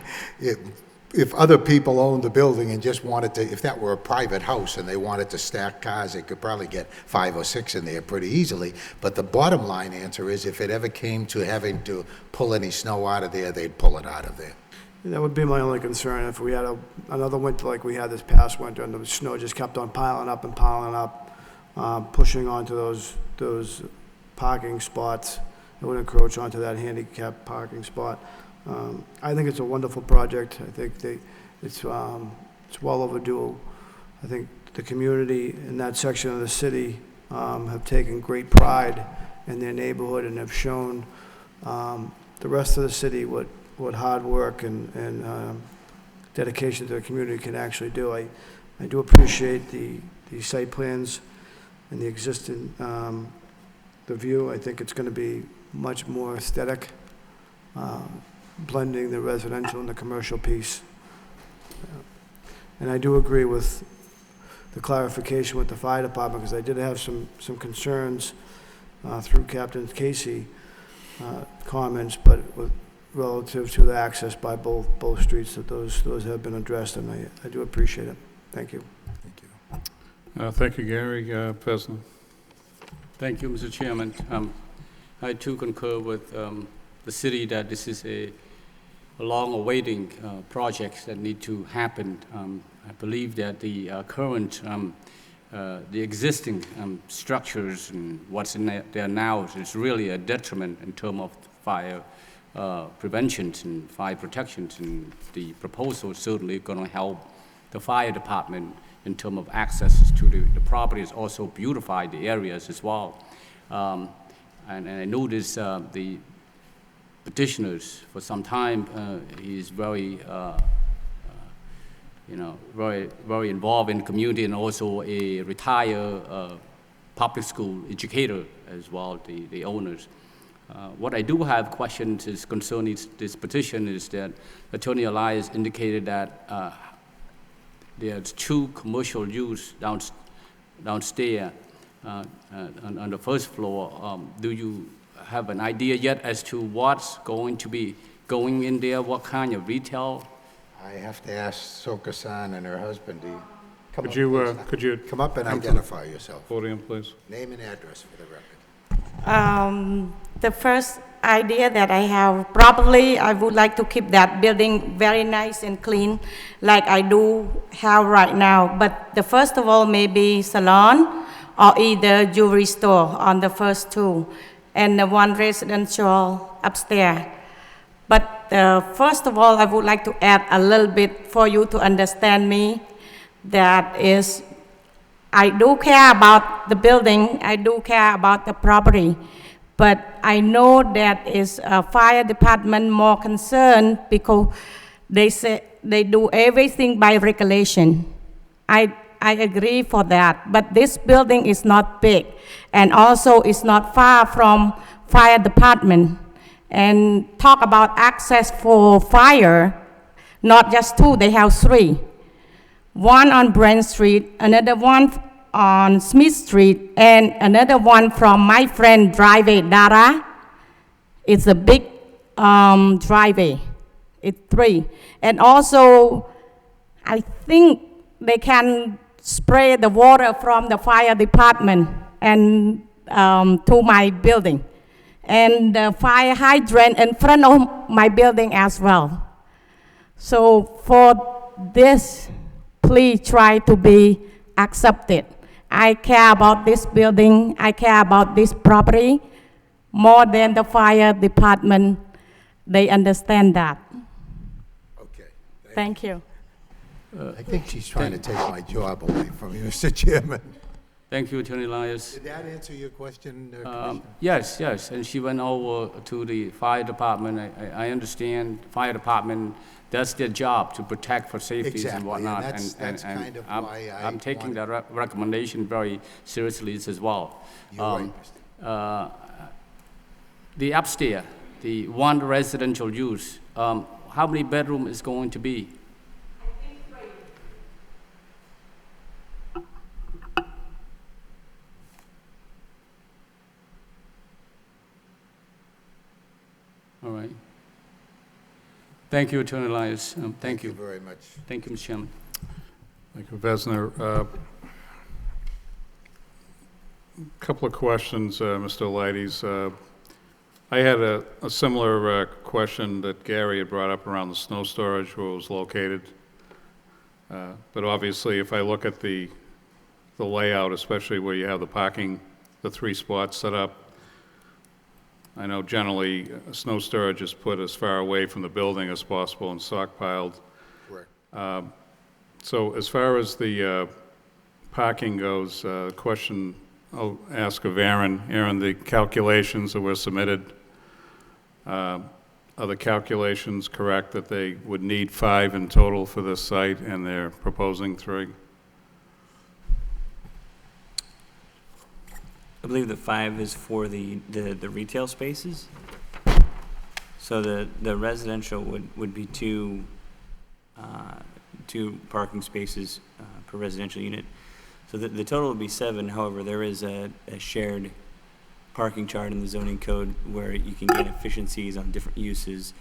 J: if other people owned the building and just wanted to, if that were a private house and they wanted to stack cars, they could probably get 5 or 6 in there pretty easily. But the bottom line answer is, if it ever came to having to pull any snow out of there, they'd pull it out of there.
E: That would be my only concern, if we had another winter like we had this past winter, and the snow just kept on piling up, pushing onto those parking spots. It would encroach onto that handicap parking spot. I think it's a wonderful project. I think it's well overdue. I think the community in that section of the city have taken great pride in their neighborhood, and have shown the rest of the city what hard work and dedication to the community can actually do. I do appreciate the site plans and the existing, the view. I think it's going to be much more aesthetic, blending the residential and the commercial piece. And I do agree with the clarification with the fire department, because I did have some concerns through Captain Casey comments, but relative to the access by both streets, that those have been addressed, and I do appreciate it. Thank you.
J: Thank you.
A: Thank you, Gary. President?
K: Thank you, Mr. Chairman. I too concur with the city that this is a long-awaiting project that need to happen. I believe that the current, the existing structures and what's in there now is really a detriment in terms of fire prevention and fire protection, and the proposal is certainly going to help the fire department in terms of access to the properties, also beautify the areas as well. And I noticed the petitioners for some time, he's very, very involved in the community, and also a retired public school educator as well, the owners. What I do have questions is concerning this petition is that Attorney Elias indicated that there's 2 commercial use downstairs on the first floor. Do you have an idea yet as to what's going to be going in there? What kind of retail?
J: I have to ask Soka-san and her husband to come
A: Could
J: up,
A: you,
J: please.
A: could you
J: Come up and
A: come to the
J: identify yourself.
A: podium, please?
J: Name and address for the record.
L: The first idea that I have, probably I would like to keep that building very nice and clean like I do have right now. But the first of all, maybe salon or either jewelry store on the first 2, and the 1 residential upstairs. But first of all, I would like to add a little bit for you to understand me. That is, I do care about the building, I do care about the property, but I know that is a fire department more concerned, because They say they do everything by regulation. I agree for that, but this building is not big, and also it's not far from fire department. And talk about access for fire, not just 2, they have 3. One on Brent Street, another one on Smith Street, and another one from my friend driveway, Dara. It's a big driveway. It's 3. And also, I think they can spray the water from the fire department and to my building. And the fire hydrant in front of my building as well. So for this, please try to be accepted. I care about this building, I care about this property more than the fire department. They understand that.
J: Okay.
L: Thank you.
J: I think she's trying to take my job away from you, Mr. Chairman.
K: Thank you, Attorney Elias.
J: Did that answer your question, Commissioner?
K: Yes, yes, and she went over to the fire department. I understand fire department, that's their job to protect for safety and
J: Exactly,
K: whatnot.
J: and that's kind of why
K: I'm taking that recommendation very seriously as well.
J: You're right, Mr.
K: The upstairs, the one residential use, how many bedroom is going to be? All right. Thank you, Attorney Elias. Thank you.
J: very much.
K: Thank you, Mr. Chairman.
A: Thank you, Vesner. Couple of questions, Mr. Leides. I had a similar question that Gary had brought up around the snow storage where it was located. But obviously, if I look at the layout, especially where you have the parking, the 3 spots set up, I know generally snow storage is put as far away from the building as possible and stockpiled.
J: Correct.
A: So as far as the parking goes, question I'll ask of Aaron. Aaron, the calculations that were submitted, are the calculations correct that they would need 5 in total for this site and they're proposing 3?
C: I believe the 5 is for the retail spaces. So the residential would be 2 parking spaces per residential unit. So the total would be 7. However, there is a shared parking chart in the zoning code where you can get efficiencies on different uses.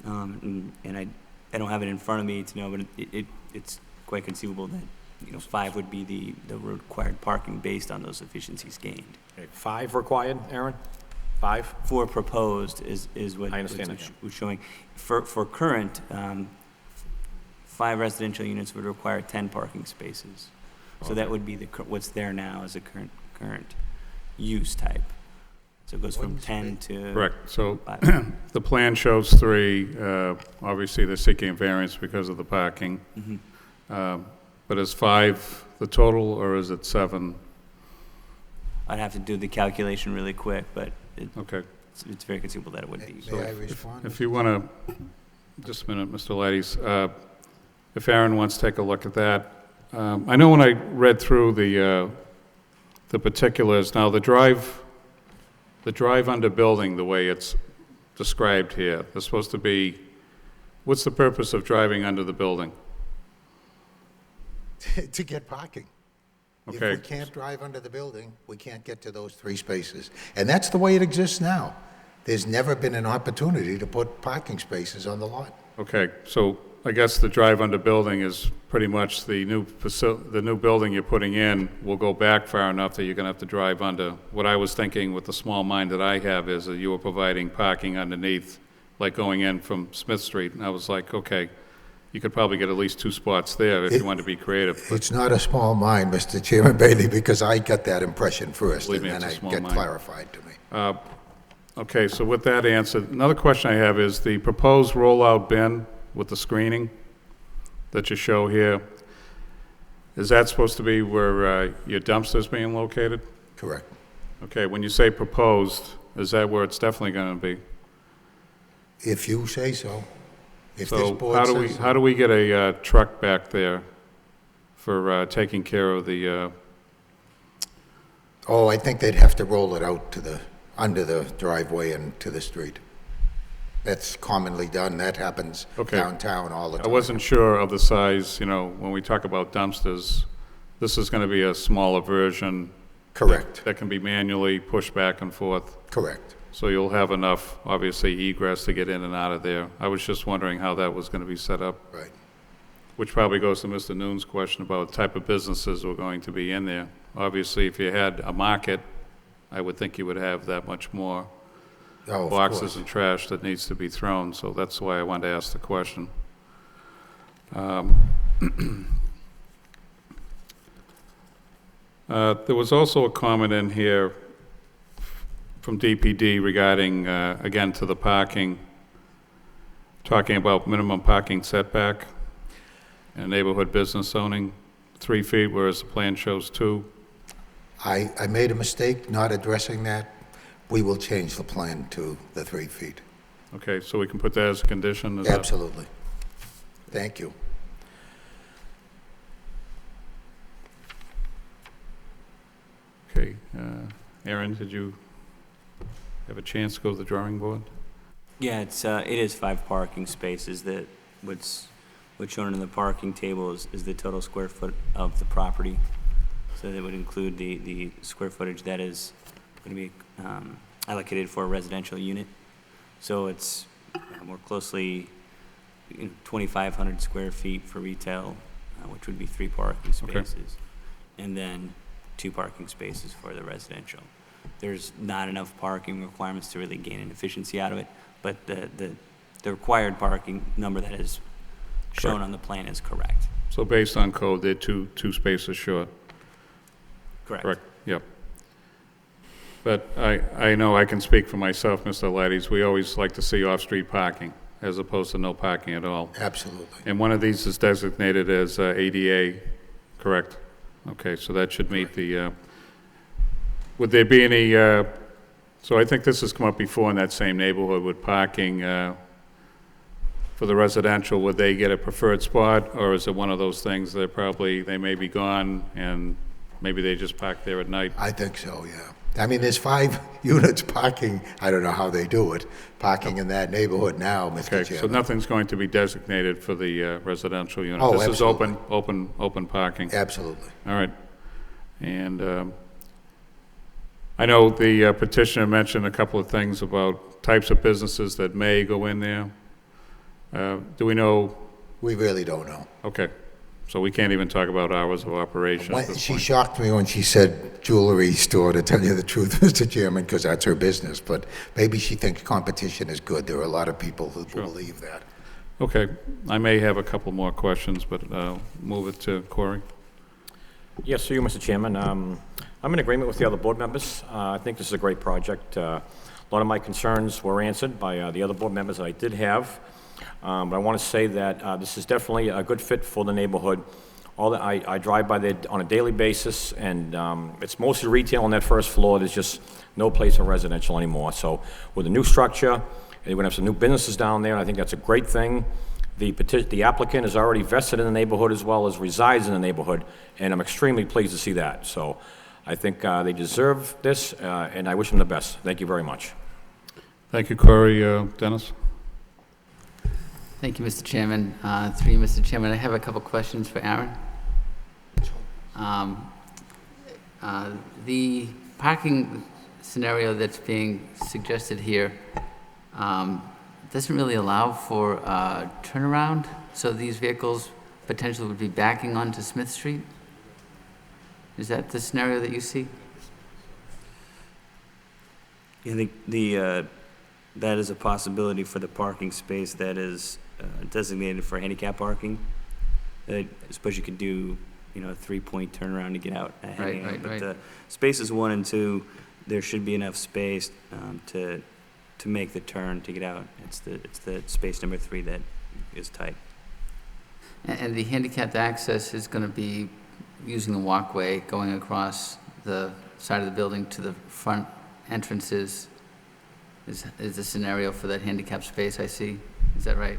C: And I don't have it in front of me to know, but it's quite conceivable that 5 would be the required parking based on those efficiencies gained.
F: Okay, 5 required, Aaron? 5?
C: 4 proposed is what
F: I understand that,
C: was showing. For current, 5 residential units would require 10 parking spaces. So that would be what's there now as a current use type. So it goes from 10 to...
A: Correct. So
C: 5.
A: the plan shows 3. Obviously, they're seeking a variance because of the parking.
C: Mm-hmm.
A: But is 5 the total, or is it 7?
C: I'd have to do the calculation really quick, but
A: Okay.
C: it's very conceivable that it would be.
J: May I respond?
A: If you want to, just a minute, Mr. Leides, if Aaron wants to take a look at that. I know when I read through the particulars, now the drive under building, the way it's described here, there's supposed to be, what's the purpose of driving under the building?
J: To get parking.
A: Okay.
J: If we can't drive under the building, we can't get to those 3 spaces. And that's the way it exists now. There's never been an opportunity to put parking spaces on the lot.
A: Okay, so I guess the drive under building is pretty much the new building you're putting in will go back far enough that you're going to have to drive under. What I was thinking with the small mind that I have is that you were providing parking underneath, like going in from Smith Street, and I was like, okay, you could probably get at least 2 spots there if you wanted to be creative. But
J: It's not a small mind, Mr. Chairman Bailey, because I got that impression first,
A: Believe
J: and
A: me,
J: then
A: it's a
J: it
A: small
J: got
A: mind.
J: clarified to me.
A: Okay, so with that answer, another question I have is the proposed rollout bin with the screening that you show here, is that supposed to be where your dumpster's being located?
J: Correct.
A: Okay, when you say proposed, is that where it's definitely going to be?
J: If you say so. If this
A: So
J: board
A: how do we,
J: says-
A: how do we get a truck back there for taking care of the,
J: Oh, I think they'd have to roll it out to the, under the driveway and to the street. That's commonly done. That happens
A: Okay.
J: downtown all the
A: I
J: time.
A: wasn't sure of the size, you know, when we talk about dumpsters, this is going to be a smaller version.
J: Correct,
A: That can be manually pushed back and forth.
J: correct.
A: So you'll have enough, obviously, egress to get in and out of there. I was just wondering how that was going to be set up,
J: Right.
A: which probably goes to Mr. Noon's question about the type of businesses were going to be in there. Obviously, if you had a market, I would think you would have that much more
J: Oh, of
A: boxes
J: course.
A: and trash that needs to be thrown, so that's why I wanted to ask the question. There was also a comment in here from DPD regarding, again, to the parking, talking about minimum parking setback and neighborhood business zoning, 3 feet, whereas the plan shows 2.
J: I made a mistake not addressing that. We will change the plan to the 3 feet.
A: Okay, so we can put that as a condition? Is that-
J: Absolutely. Thank you.
A: Okay, Aaron, did you have a chance to go to the drawing board?
C: Yeah, it is 5 parking spaces. That what's shown in the parking table is the total square foot of the property. So that would include the square footage that is going to be allocated for a residential unit. So it's more closely 2,500 square feet for retail, which would be 3 parking spaces, and then 2 parking spaces for the residential. There's not enough parking requirements to really gain an efficiency out of it, but the required parking number that is shown
A: Correct.
C: on the plan is correct.
A: So based on code, they're two spaces short?
C: Correct.
A: Correct, yep. But I know I can speak for myself, Mr. Laddies, we always like to see off-street parking as opposed to no parking at all.
J: Absolutely.
A: And one of these is designated as ADA, correct? Okay, so that should meet the, would there be any, so I think this has come up before in that same neighborhood with parking for the residential, would they get a preferred spot? Or is it one of those things that probably, they may be gone and maybe they just park there at night?
J: I think so, yeah. I mean, there's 5 units parking, I don't know how they do it, parking in that neighborhood now, Mr.
A: Okay,
J: Chairman.
A: so nothing's going to be designated for the residential unit?
J: Oh,
A: This is
J: absolutely.
A: open parking?
J: Absolutely.
A: All right. And I know the petitioner mentioned a couple of things about types of businesses that may go in there. Do we know?
J: We really don't know.
A: Okay. So we can't even talk about hours of operation at this
J: She
A: point?
J: shocked me when she said jewelry store, to tell you the truth, Mr. Chairman, because that's her business. But maybe she thinks competition is good. There are a lot of people who believe that.
A: Okay. I may have a couple more questions, but move it to Corey.
F: Yes, through you, Mr. Chairman. I'm in agreement with the other board members. I think this is a great project. A lot of my concerns were answered by the other board members that I did have. But I want to say that this is definitely a good fit for the neighborhood. I drive by there on a daily basis, and it's mostly retail on that first floor. There's just no place for residential anymore. So with the new structure, and you're going to have some new businesses down there, and I think that's a great thing. The applicant is already vested in the neighborhood as well as resides in the neighborhood, and I'm extremely pleased to see that. So I think they deserve this, and I wish them the best. Thank you very much.
A: Thank you, Corey. Dennis?
G: Thank you, Mr. Chairman. Through you, Mr. Chairman, I have a couple questions for Aaron. The parking scenario that's being suggested here doesn't really allow for turnaround, so these vehicles potentially would be backing onto Smith Street? Is that the scenario that you see?
C: I think that is a possibility for the parking space that is designated for handicap parking. I suppose you could do, a 3-point turnaround to get out ahead.
G: Right.
C: But spaces 1 and 2, there should be enough space to make the turn to get out. It's the space number 3 that is tight.
G: And the handicapped access is going to be using the walkway going across the side of the building to the front entrances is the scenario for that handicapped space I see. Is that right?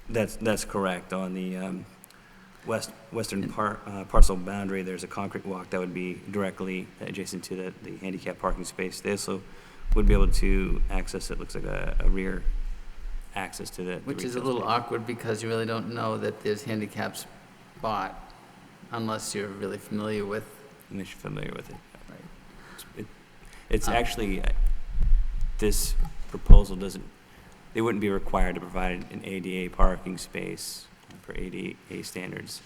C: That's correct. On the western parcel boundary, there's a concrete walk that would be directly adjacent to the handicap parking space. They also would be able to access it, looks like a rear access to the
G: Which is a
C: retail
G: little
C: space.
G: awkward because you really don't know that there's handicap spot unless you're really familiar with.
C: Unless you're familiar with it.
G: Right.
C: It's actually, this proposal doesn't, they wouldn't be required to provide an ADA parking space for ADA standards,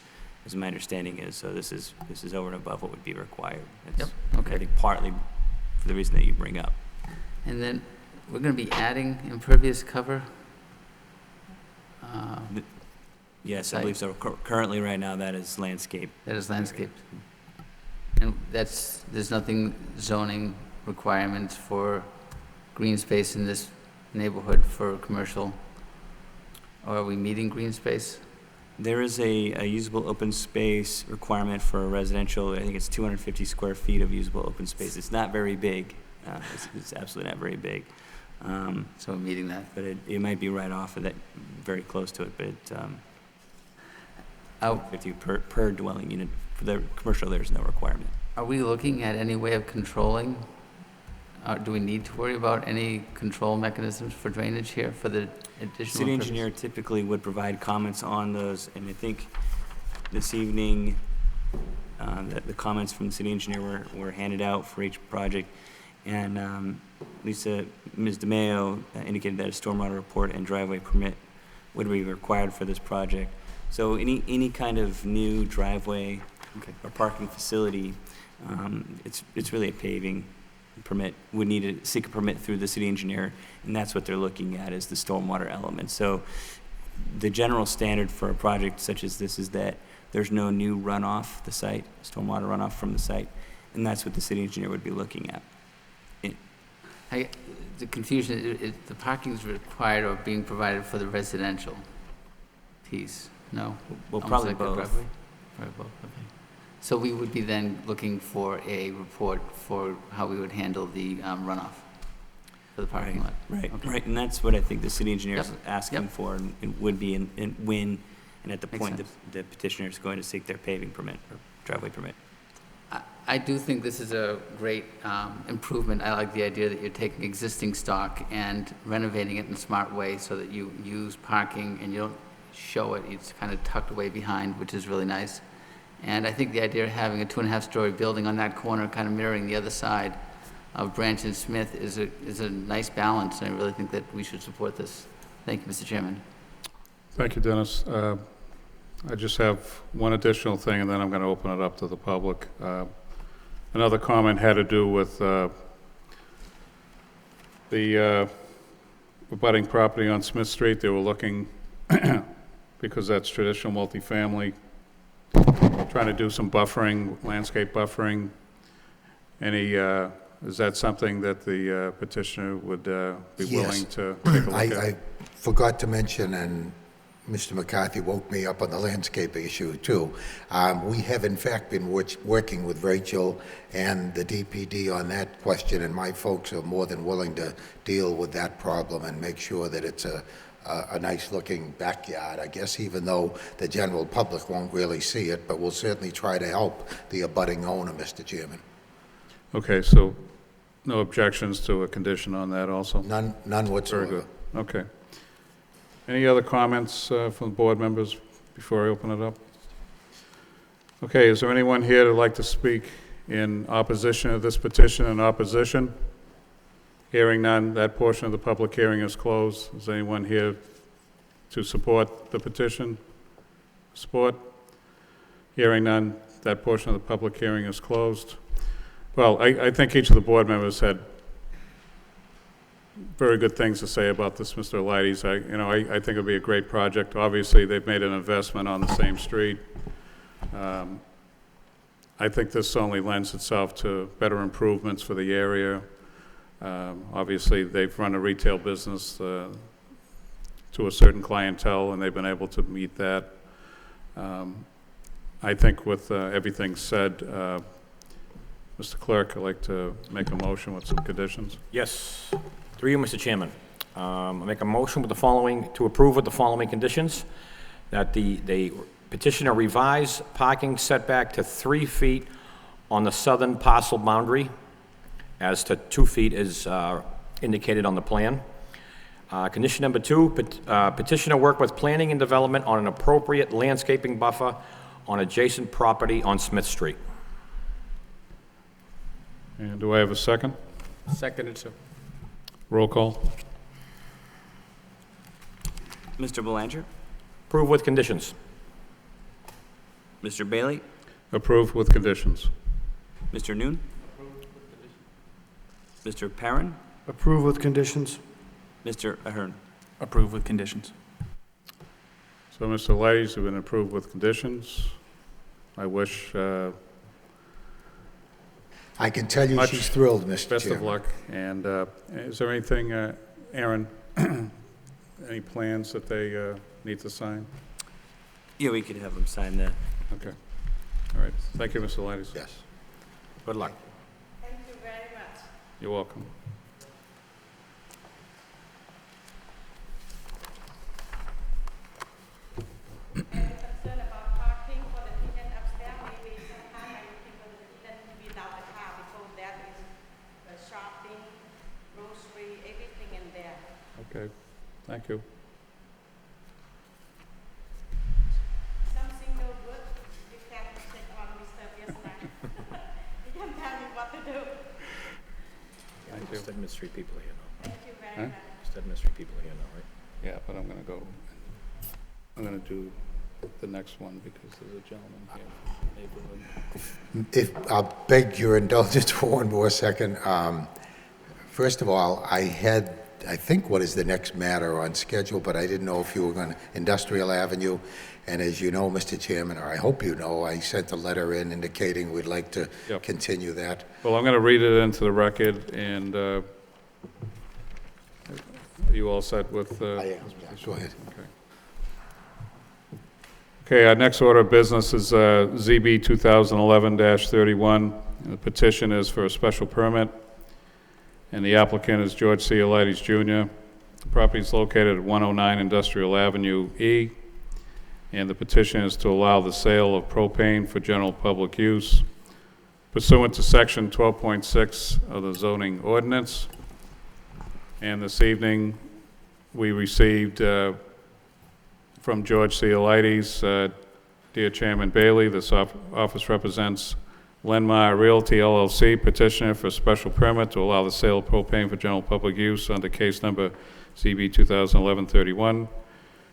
C: as my understanding is. So this is over and above what would be required.
G: Yep,
C: It's,
G: okay.
C: I think partly for the reason that you bring up.
G: And then we're going to be adding impervious cover.
C: Yes, I believe so. Currently, right now, that is landscape.
G: That is landscaped. And there's nothing zoning requirements for green space in this neighborhood for commercial? Or are we meeting green space?
C: There is a usable open space requirement for residential. I think it's 250 square feet of usable open space. It's not very big. It's absolutely not very big.
G: So we're meeting that.
C: But it might be right off of that, very close to it, but 50 per dwelling unit. For the commercial, there's no requirement.
G: Are we looking at any way of controlling? Do we need to worry about any control mechanisms for drainage here for the additional?
C: City engineer typically would provide comments on those, and I think this evening, that the comments from the city engineer were handed out for each project, and Ms. DeMayo indicated that a stormwater report and driveway permit would be required for this project. So any kind of new driveway or parking facility, it's really a paving permit, would need to seek a permit through the city engineer, and that's what they're looking at, is the stormwater element. So the general standard for a project such as this is that there's no new runoff the site, stormwater runoff from the site, and that's what the city engineer would be looking at.
G: The confusion is the parking is required or being provided for the residential piece, no?
C: Well,
G: Almost
C: probably
G: like a
C: both.
G: driveway? Probably both, okay. So we would be then looking for a report for how we would handle the runoff for the parking lot?
C: Right,
G: Okay.
C: right, and that's what I think the city engineer is
G: Yep,
C: asking
G: yep.
C: for, and it would be in when, and at the
G: Makes
C: point
G: sense.
C: the petitioner is going to seek their paving permit or driveway permit.
G: I do think this is a great improvement. I like the idea that you're taking existing stock and renovating it in a smart way so that you use parking and you don't show it. It's kind of tucked away behind, which is really nice. And I think the idea of having a 2.5-story building on that corner, kind of mirroring the other side of Branch and Smith, is a nice balance, and I really think that we should support this. Thank you, Mr. Chairman.
A: Thank you, Dennis. I just have one additional thing, and then I'm going to open it up to the public. Another comment had to do with the abutting property on Smith Street. They were looking, because that's traditional multifamily, trying to do some buffering, landscape buffering. Is that something that the petitioner would be willing to take a look at?
J: I forgot to mention, and Mr. McCarthy woke me up on the landscape issue too. We have in fact been working with Rachel and the DPD on that question, and my folks are more than willing to deal with that problem and make sure that it's a nice looking backyard, I guess, even though the general public won't really see it, but we'll certainly try to help the abutting owner, Mr. Chairman.
A: Okay, so no objections to a condition on that also?
J: None whatsoever.
A: Very good, okay. Any other comments from board members before I open it up? Okay, is there anyone here that'd like to speak in opposition of this petition? In opposition? Hearing none, that portion of the public hearing is closed. Is anyone here to support the petition? Support? Hearing none, that portion of the public hearing is closed. Well, I think each of the board members had very good things to say about this, Mr. Alides. I think it'd be a great project. Obviously, they've made an investment on the same street. I think this only lends itself to better improvements for the area. Obviously, they've run a retail business to a certain clientele, and they've been able to meet that. I think with everything said, Mr. Clerk, I'd like to make a motion with some conditions.
F: Yes. Through you, Mr. Chairman. I make a motion with the following, to approve with the following conditions, that the petitioner revise parking setback to 3 feet on the southern parcel boundary, as to 2 feet is indicated on the plan. Condition number 2, petitioner work with planning and development on an appropriate landscaping buffer on adjacent property on Smith Street.
A: And do I have a second?
K: Seconded, sir.
A: Roll call.
C: Mr. Belanger?
F: Approve with conditions.
C: Mr. Bailey?
A: Approved with conditions.
C: Mr. Noon? Mr. Perrin?
E: Approve with conditions.
C: Mr. Ahern?
D: Approve with conditions.
A: So, Mr. Lighties have been approved with conditions. I wish
J: I can tell you
A: Much
J: she's thrilled, Mr.
A: best of
J: Chairman.
A: luck. And is there anything, Aaron, any plans that they need to sign?
C: Yeah, we could have him sign that.
A: Okay. All right. Thank you, Mr. Lighties.
J: Yes.
F: Good luck.
L: Thank you very much.
A: You're welcome.
L: Concerned about parking for the tenant upstairs, maybe sometime I'm looking for the tenant without a car because there is shopping, grocery, everything in there.
A: Okay. Thank you.
L: Something no good, you can take on Mr. Vietnam. You can tell me what to do.
A: Thank you.
F: Stedman Street people are here now.
L: Thank you very
A: Huh?
L: much.
F: Stedman Street people are here now, right?
A: Yeah, but I'm going to go, I'm going to do the next one because there's a gentleman here from the neighborhood.
J: If, I'll beg your indulgence for one more second. First of all, I think what is the next matter on schedule, but I didn't know if you were going to, Industrial Avenue. And as you know, Mr. Chairman, or I hope you know, I sent a letter in indicating we'd like to
A: Yep.
J: continue that.
A: Well, I'm going to read it into the record, and are you all set with?
J: I am, yeah, go ahead.
A: Okay. Okay, our next order of business is ZB 2011-31. And the petition is for a special permit, and the applicant is George C. Alides Jr. The property is located at 109 Industrial Avenue E, and the petition is to allow the sale of propane for general public use pursuant to Section 12.6 of the zoning ordinance. And this evening, we received from George C. Alides, Dear Chairman Bailey, this office represents Lenmar Realty LLC, petitioner for a special permit to allow the sale of propane for general public use under case number ZB 2011-31.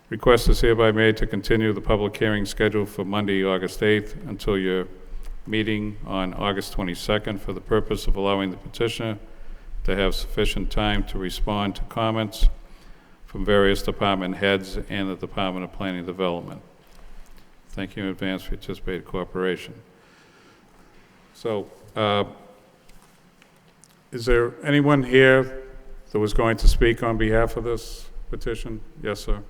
A: Request is hereby made to continue the public hearing scheduled for Monday, August 8th, until your meeting on August 22nd for the purpose of allowing the petitioner to have sufficient time to respond to comments from various department heads and the Department of Planning and Development. Thank you in advance for your anticipated cooperation. So, is there anyone here that was going to speak on behalf of this petition? Yes, sir.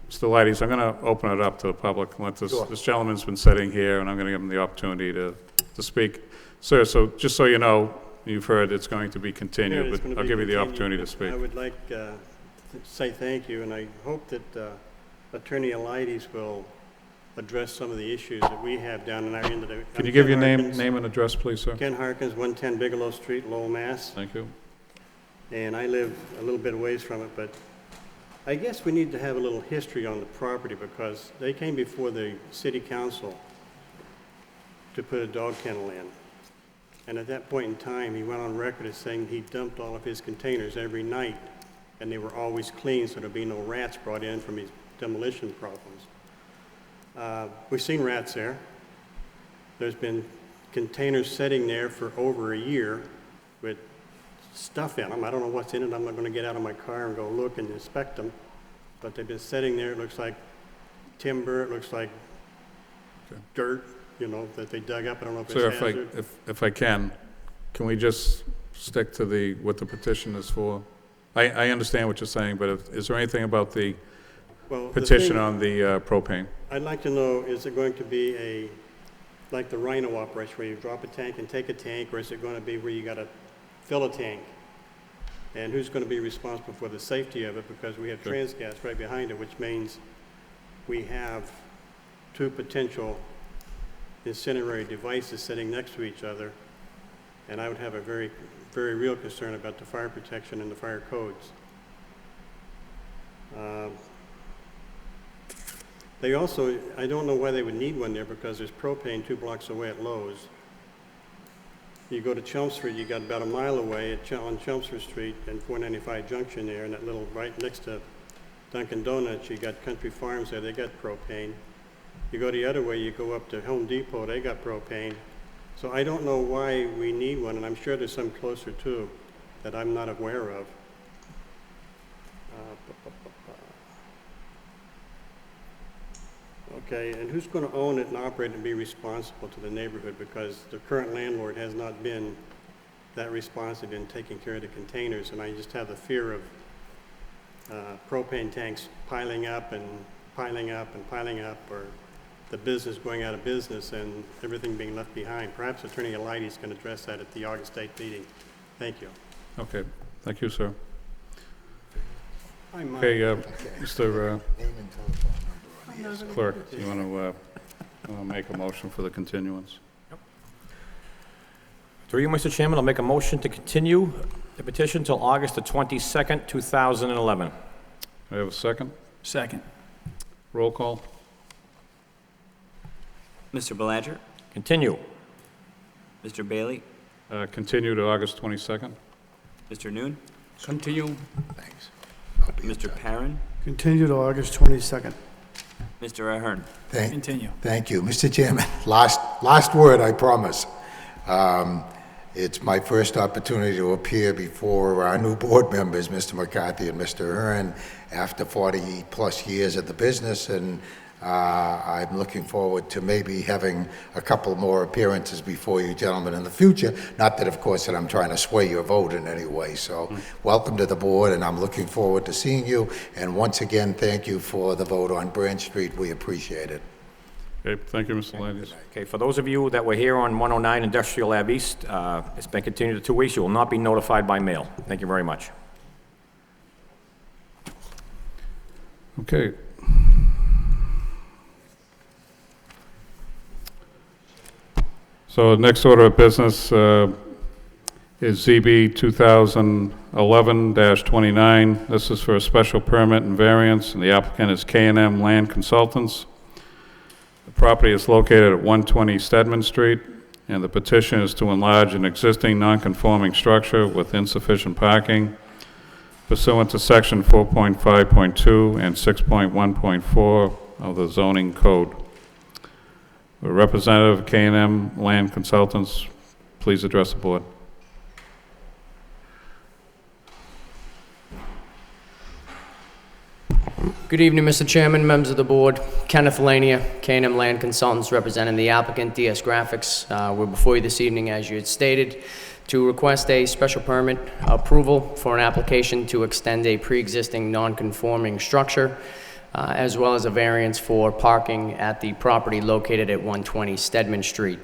A: Mr. Lighties, I'm going to open it up to the public. Let this,
J: Sure.
A: this gentleman's been sitting here, and I'm going to give him the opportunity to speak. Sir, so just so you know, you've heard it's going to be continued,
M: Yeah, it's
A: but
M: gonna
A: I'll
M: be
A: give you the
M: continued,
A: opportunity to
M: but
A: speak.
M: I would like to say thank you, and I hope that Attorney Alides will address some of the issues that we have down in our end of the...
A: Can you
M: I'm
A: give
M: Ken
A: your
M: Harkins.
A: name and address, please, sir?
M: Ken Harkins, 110 Bigelow Street, Lowell, Mass.
A: Thank you.
M: And I live a little bit away from it, but I guess we need to have a little history on the property because they came before the city council to put a dog kennel in. And at that point in time, he went on record as saying he dumped all of his containers every night, and they were always clean, so there'd be no rats brought in from his demolition problems. We've seen rats there. There's been containers sitting there for over a year with stuff in them. I don't know what's in it. I'm not going to get out of my car and go look and inspect them. But they've been sitting there. It looks like timber. It looks like dirt, you know, that they dug up. I don't know if it's
A: Sir,
M: hazard.
A: if I can we just stick to what the petition is for? I understand what you're saying, but is there anything about the
M: Well, the
A: petition
M: thing
A: on the propane?
M: I'd like to know, is it going to be like the Rhino operation where you drop a tank and take a tank, or is it going to be where you got to fill a tank And who's going to be responsible for the safety of it, because we have transgas right behind it, which means we have two potential incendiary devices sitting next to each other, and I would have a very, very real concern about the fire protection and the fire codes. They also, I don't know why they would need one there, because there's propane 2 blocks away at Lowe's. You go to Chelmsford, you got about a mile away on Chelmsford Street and 495 Junction there, and that little right next to Dunkin' Donuts, you got Country Farms there, they got propane. You go the other way, you go up to Home Depot, they got propane. So I don't know why we need one, and I'm sure there's some closer too that I'm not aware of. Okay, and who's going to own it and operate and be responsible to the neighborhood? Because the current landlord has not been that responsive in taking care of the containers, and I just have the fear of propane tanks piling up and piling up and piling up, or the business going out of business and everything being left behind. Perhaps Attorney Alighty can address that at the August 8th meeting. Thank you.
A: Okay, thank you, sir.
M: Hi, Mike.
A: Okay, Mr. Clerk, you want to make a motion for the continuance?
F: Through you, Mr. Chairman, I'll make a motion to continue the petition till August the 22nd, 2011.
A: Do I have a second?
D: Second.
A: Roll call?
C: Mr. Belanger,
F: Continue.
C: Mr. Bailey,
A: Continue to August 22nd?
C: Mr. Noon,
K: Continue.
J: Thanks.
C: Mr. Perrin,
E: Continue to August 22nd.
C: Mr. Ahern.
D: Continue.
J: Thank you. Mr. Chairman, last word, I promise. It's my first opportunity to appear before our new board members, Mr. McCarthy and Mr. Ahern, after 40-plus years at the business, and I'm looking forward to maybe having a couple more appearances before you gentlemen in the future. Not that, of course, that I'm trying to sway your vote in any way. So welcome to the board, and I'm looking forward to seeing you. And once again, thank you for the vote on Branch Street. We appreciate it.
A: Okay, thank you, Mr. Ladies.
F: Okay, for those of you that were here on 109 Industrial Ave East, it's been continued to 2 weeks. You will not be notified by mail. Thank you very much.
A: Okay. So the next order of business is ZB 2011-29. This is for a special permit and variance, and the applicant is K&M Land Consultants. The property is located at 120 Stedman Street, and the petition is to enlarge an existing non-conforming structure with insufficient parking pursuant to Section 4.5.2 and 6.1.4 of the zoning code. A representative of K&M Land Consultants, please address the board.
N: Good evening, Mr. Chairman, members of the board. Kenneth Lania, K&M Land Consultants, representing the applicant, DS Graphics. We're before you this evening, as you had stated, to request a special permit approval for an application to extend a pre-existing non-conforming structure, as well as a variance for parking at the property located at 120 Stedman Street.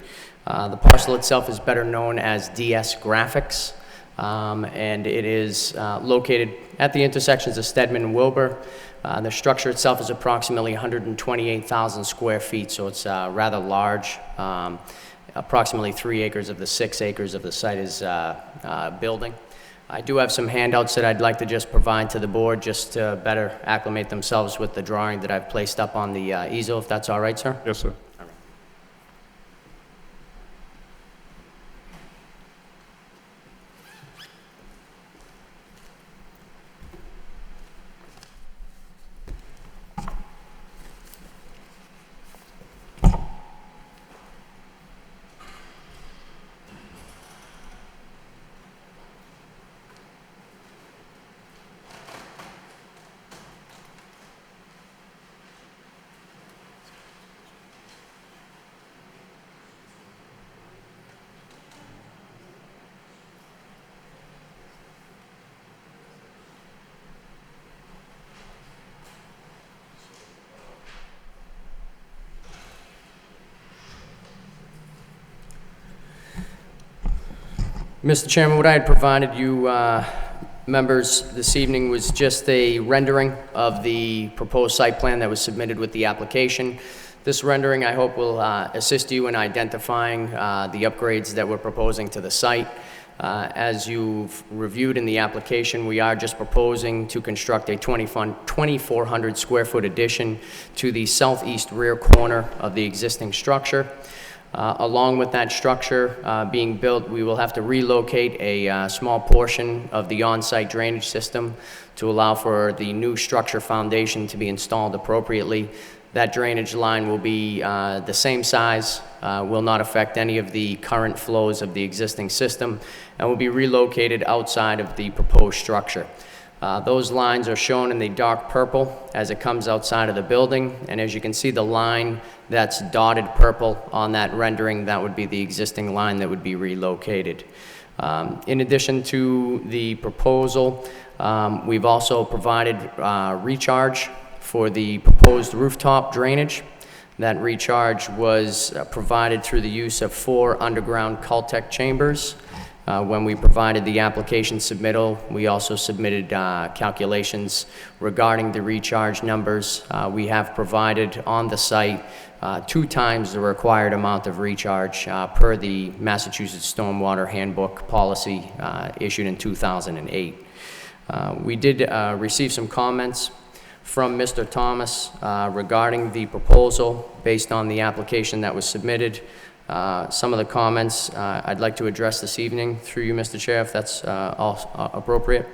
N: The parcel itself is better known as DS Graphics, and it is located at the intersections of Stedman and Wilbur. The structure itself is approximately 128,000 square feet, so it's rather large. Approximately 3 acres of the 6 acres of the site is building. I do have some handouts that I'd like to just provide to the board just to better acclimate themselves with the drawing that I've placed up on the easel, if that's all right, sir?
A: Yes, sir.
N: Mr. Chairman, what I had provided you Members, this evening was just a rendering of the proposed site plan that was submitted with the application. This rendering, I hope, will assist you in identifying the upgrades that we're proposing to the site. As you've reviewed in the application, we are just proposing to construct a 2,400 square foot addition to the southeast rear corner of the existing structure. Along with that structure being built, we will have to relocate a small portion of the on-site drainage system to allow for the new structure foundation to be installed appropriately. That drainage line will be the same size, will not affect any of the current flows of the existing system, and will be relocated outside of the proposed structure. Those lines are shown in the dark purple as it comes outside of the building, and as you can see, the line that's dotted purple on that rendering, that would be the existing line that would be relocated. In addition to the proposal, we've also provided recharge for the proposed rooftop drainage. That recharge was provided through the use of 4 underground Caltech chambers. When we provided the application submittal, we also submitted calculations regarding the recharge numbers. We have provided on the site 2 times the required amount of recharge per the Massachusetts Stormwater Handbook policy issued in 2008. We did receive some comments from Mr. Thomas regarding the proposal based on the application that was submitted. Some of the comments I'd like to address this evening through you, Mr. Chair, if that's appropriate.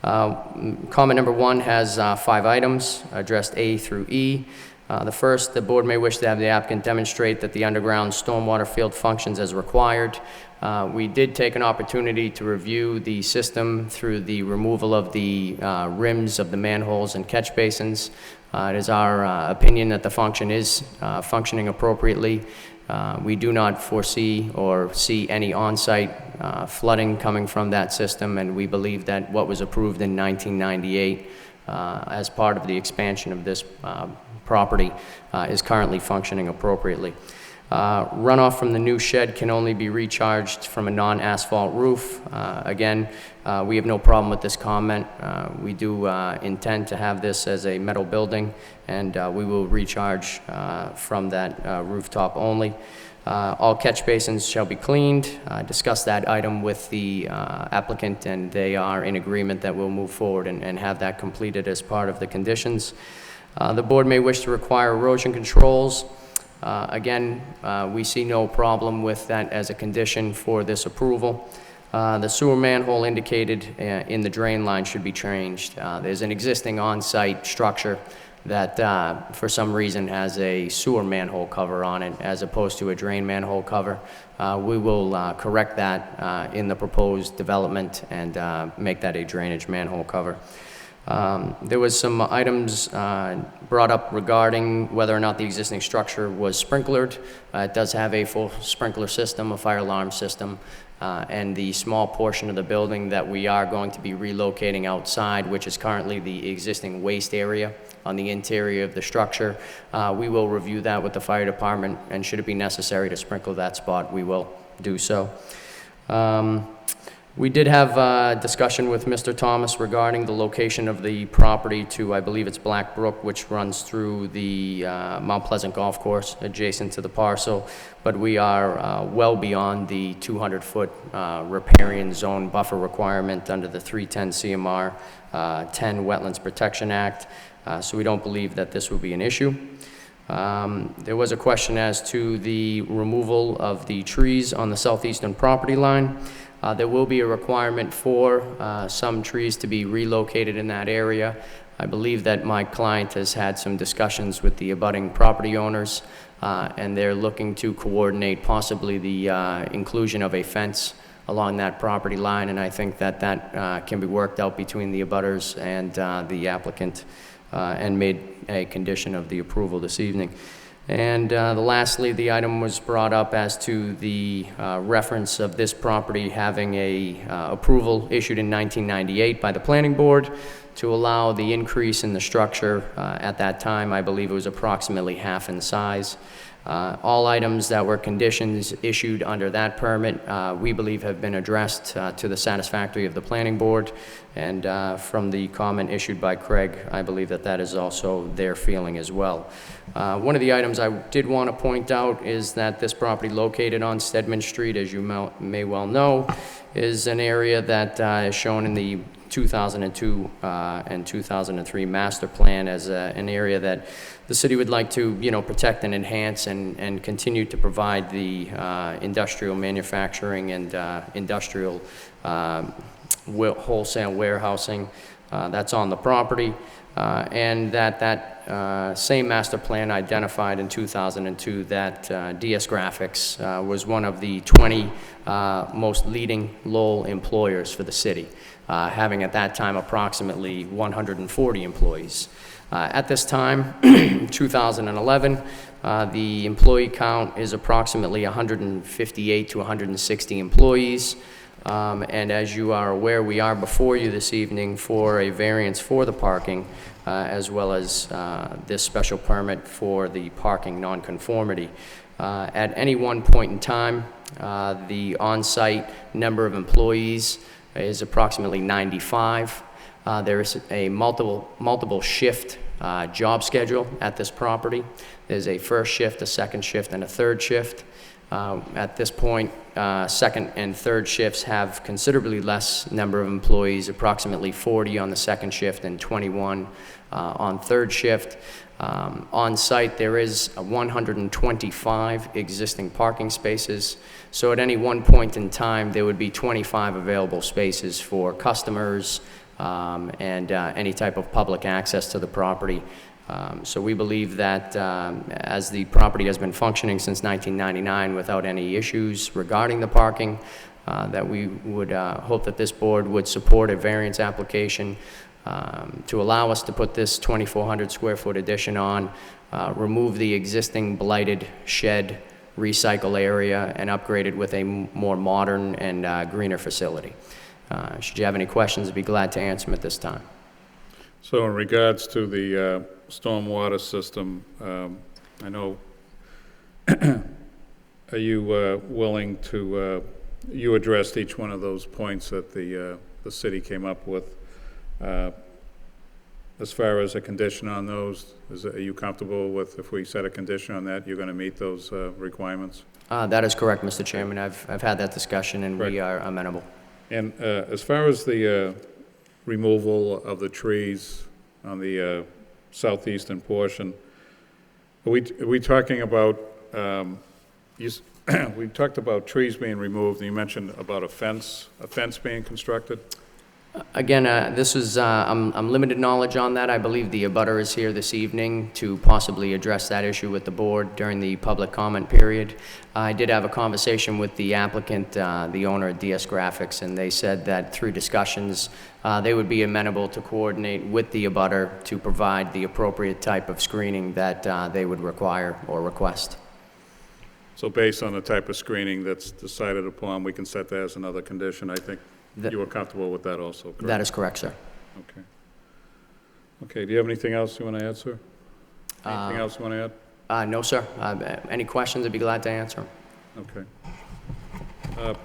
N: Comment number 1 has 5 items addressed A through E. The first, the board may wish to have the applicant demonstrate that the underground stormwater field functions as required. We did take an opportunity to review the system through the removal of the rims of the manholes and catch basins. It is our opinion that the function is functioning appropriately. We do not foresee or see any on-site flooding coming from that system, and we believe that what was approved in 1998 as part of the expansion of this property is currently functioning appropriately. Runoff from the new shed can only be recharged from a non-asphalt roof. Again, we have no problem with this comment. We do intend to have this as a metal building, and we will recharge from that rooftop only. All catch basins shall be cleaned. I discussed that item with the applicant, and they are in agreement that we'll move forward and have that completed as part of the conditions. The board may wish to require erosion controls. Again, we see no problem with that as a condition for this approval. The sewer manhole indicated in the drain line should be changed. There's an existing on-site structure that for some reason has a sewer manhole cover on it as opposed to a drain manhole cover. We will correct that in the proposed development and make that a drainage manhole cover. There was some items brought up regarding whether or not the existing structure was sprinklered. It does have a full sprinkler system, a fire alarm system, and the small portion of the building that we are going to be relocating outside, which is currently the existing waste area on the interior of the structure. We will review that with the fire department, and should it be necessary to sprinkle that spot, we will do so. We did have a discussion with Mr. Thomas regarding the location of the property to, I believe it's Black Brook, which runs through the Mount Pleasant Golf Course adjacent to the parcel, but we are well beyond the 200-foot riparian zone buffer requirement under the 310 CMR 10 Wetlands Protection Act, so we don't believe that this will be an issue. There was a question as to the removal of the trees on the southeastern property line. There will be a requirement for some trees to be relocated in that area. I believe that my client has had some discussions with the abutting property owners, and they're looking to coordinate possibly the inclusion of a fence along that property line, and I think that that can be worked out between the abutters and the applicant and made a condition of the approval this evening. And lastly, the item was brought up as to the reference of this property having a approval issued in 1998 by the planning board to allow the increase in the structure. At that time, I believe it was approximately half in size. All items that were conditions issued under that permit, we believe have been addressed to the satisfactory of the planning board. And from the comment issued by Craig, I believe that that is also their feeling as well. One of the items I did want to point out is that this property located on Stedman Street, as you may well know, is an area that is shown in the 2002 and 2003 master plan as an area that the city would like to, protect and enhance and continue to provide the industrial manufacturing and industrial wholesale warehousing that's on the property. And that same master plan identified in 2002 that DS Graphics was one of the 20 most leading Lowell employers for the city, having at that time approximately 140 employees. At this time, 2011, the employee count is approximately 158 to 160 employees. And as you are aware, we are before you this evening for a variance for the parking, as well as this special permit for the parking nonconformity. At any one point in time, the on-site number of employees is approximately 95. There is a multiple shift job schedule at this property. There's a first shift, a second shift, and a third shift. At this point, second and third shifts have considerably less number of employees, approximately 40 on the second shift and 21 on third shift. On site, there is 125 existing parking spaces. So at any one point in time, there would be 25 available spaces for customers and any type of public access to the property. So we believe that as the property has been functioning since 1999 without any issues regarding the parking, that we would hope that this board would support a variance application to allow us to put this 2,400 square foot addition on, remove the existing blighted shed recycle area, and upgrade it with a more modern and greener facility. Should you have any questions, I'd be glad to answer them at this time.
A: So in regards to the stormwater system, I know, are you willing to, you addressed each one of those points that the city came up with. As far as a condition on those, are you comfortable with, if we set a condition on that, you're going to meet those requirements?
N: That is correct, Mr. Chairman. I've had that discussion, and we are amenable.
A: And as far as the removal of the trees on the southeastern portion, are we talking about, we talked about trees being removed, and you mentioned about a fence being constructed?
N: Again, this is, I'm limited knowledge on that. I believe the abutter is here this evening to possibly address that issue with the board during the public comment period. I did have a conversation with the applicant, the owner of DS Graphics, and they said that through discussions, they would be amenable to coordinate with the abutter to provide the appropriate type of screening that they would require or request.
A: So based on the type of screening that's decided upon, we can set that as another condition, I think. You were comfortable with that also, correct?
N: That is correct, sir.
A: Okay. Okay, do you have anything else you want to add, sir? Anything else you want to add?
N: No, sir. Any questions, I'd be glad to answer them.
A: Okay.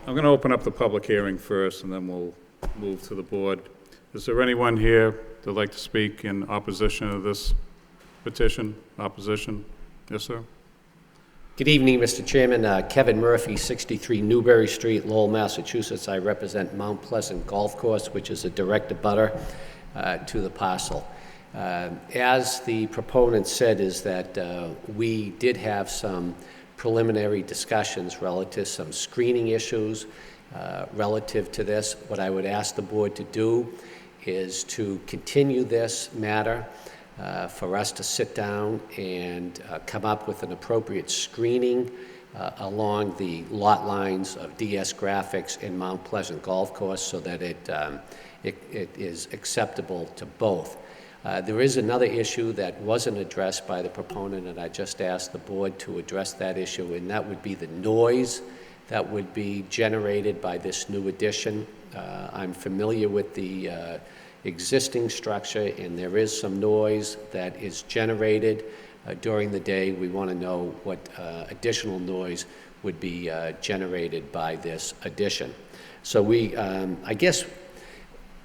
A: I'm going to open up the public hearing first, and then we'll move to the board. Is there anyone here that would like to speak in opposition to this petition? Opposition? Yes, sir?
I: Good evening, Mr. Chairman. Kevin Murphy, 63 Newbury Street, Lowell, Massachusetts. I represent Mount Pleasant Golf Course, which is a direct abutter to the parcel. As the proponent said, is that we did have some preliminary discussions relative to some screening issues relative to this. What I would ask the board to do is to continue this matter for us to sit down and come up with an appropriate screening along the lot lines of DS Graphics and Mount Pleasant Golf Course so that it is acceptable to both. There is another issue that wasn't addressed by the proponent, and I just asked the board to address that issue, and that would be the noise that would be generated by this new addition. I'm familiar with the existing structure, and there is some noise that is generated during the day. We want to know what additional noise would be generated by this addition. So we, I guess,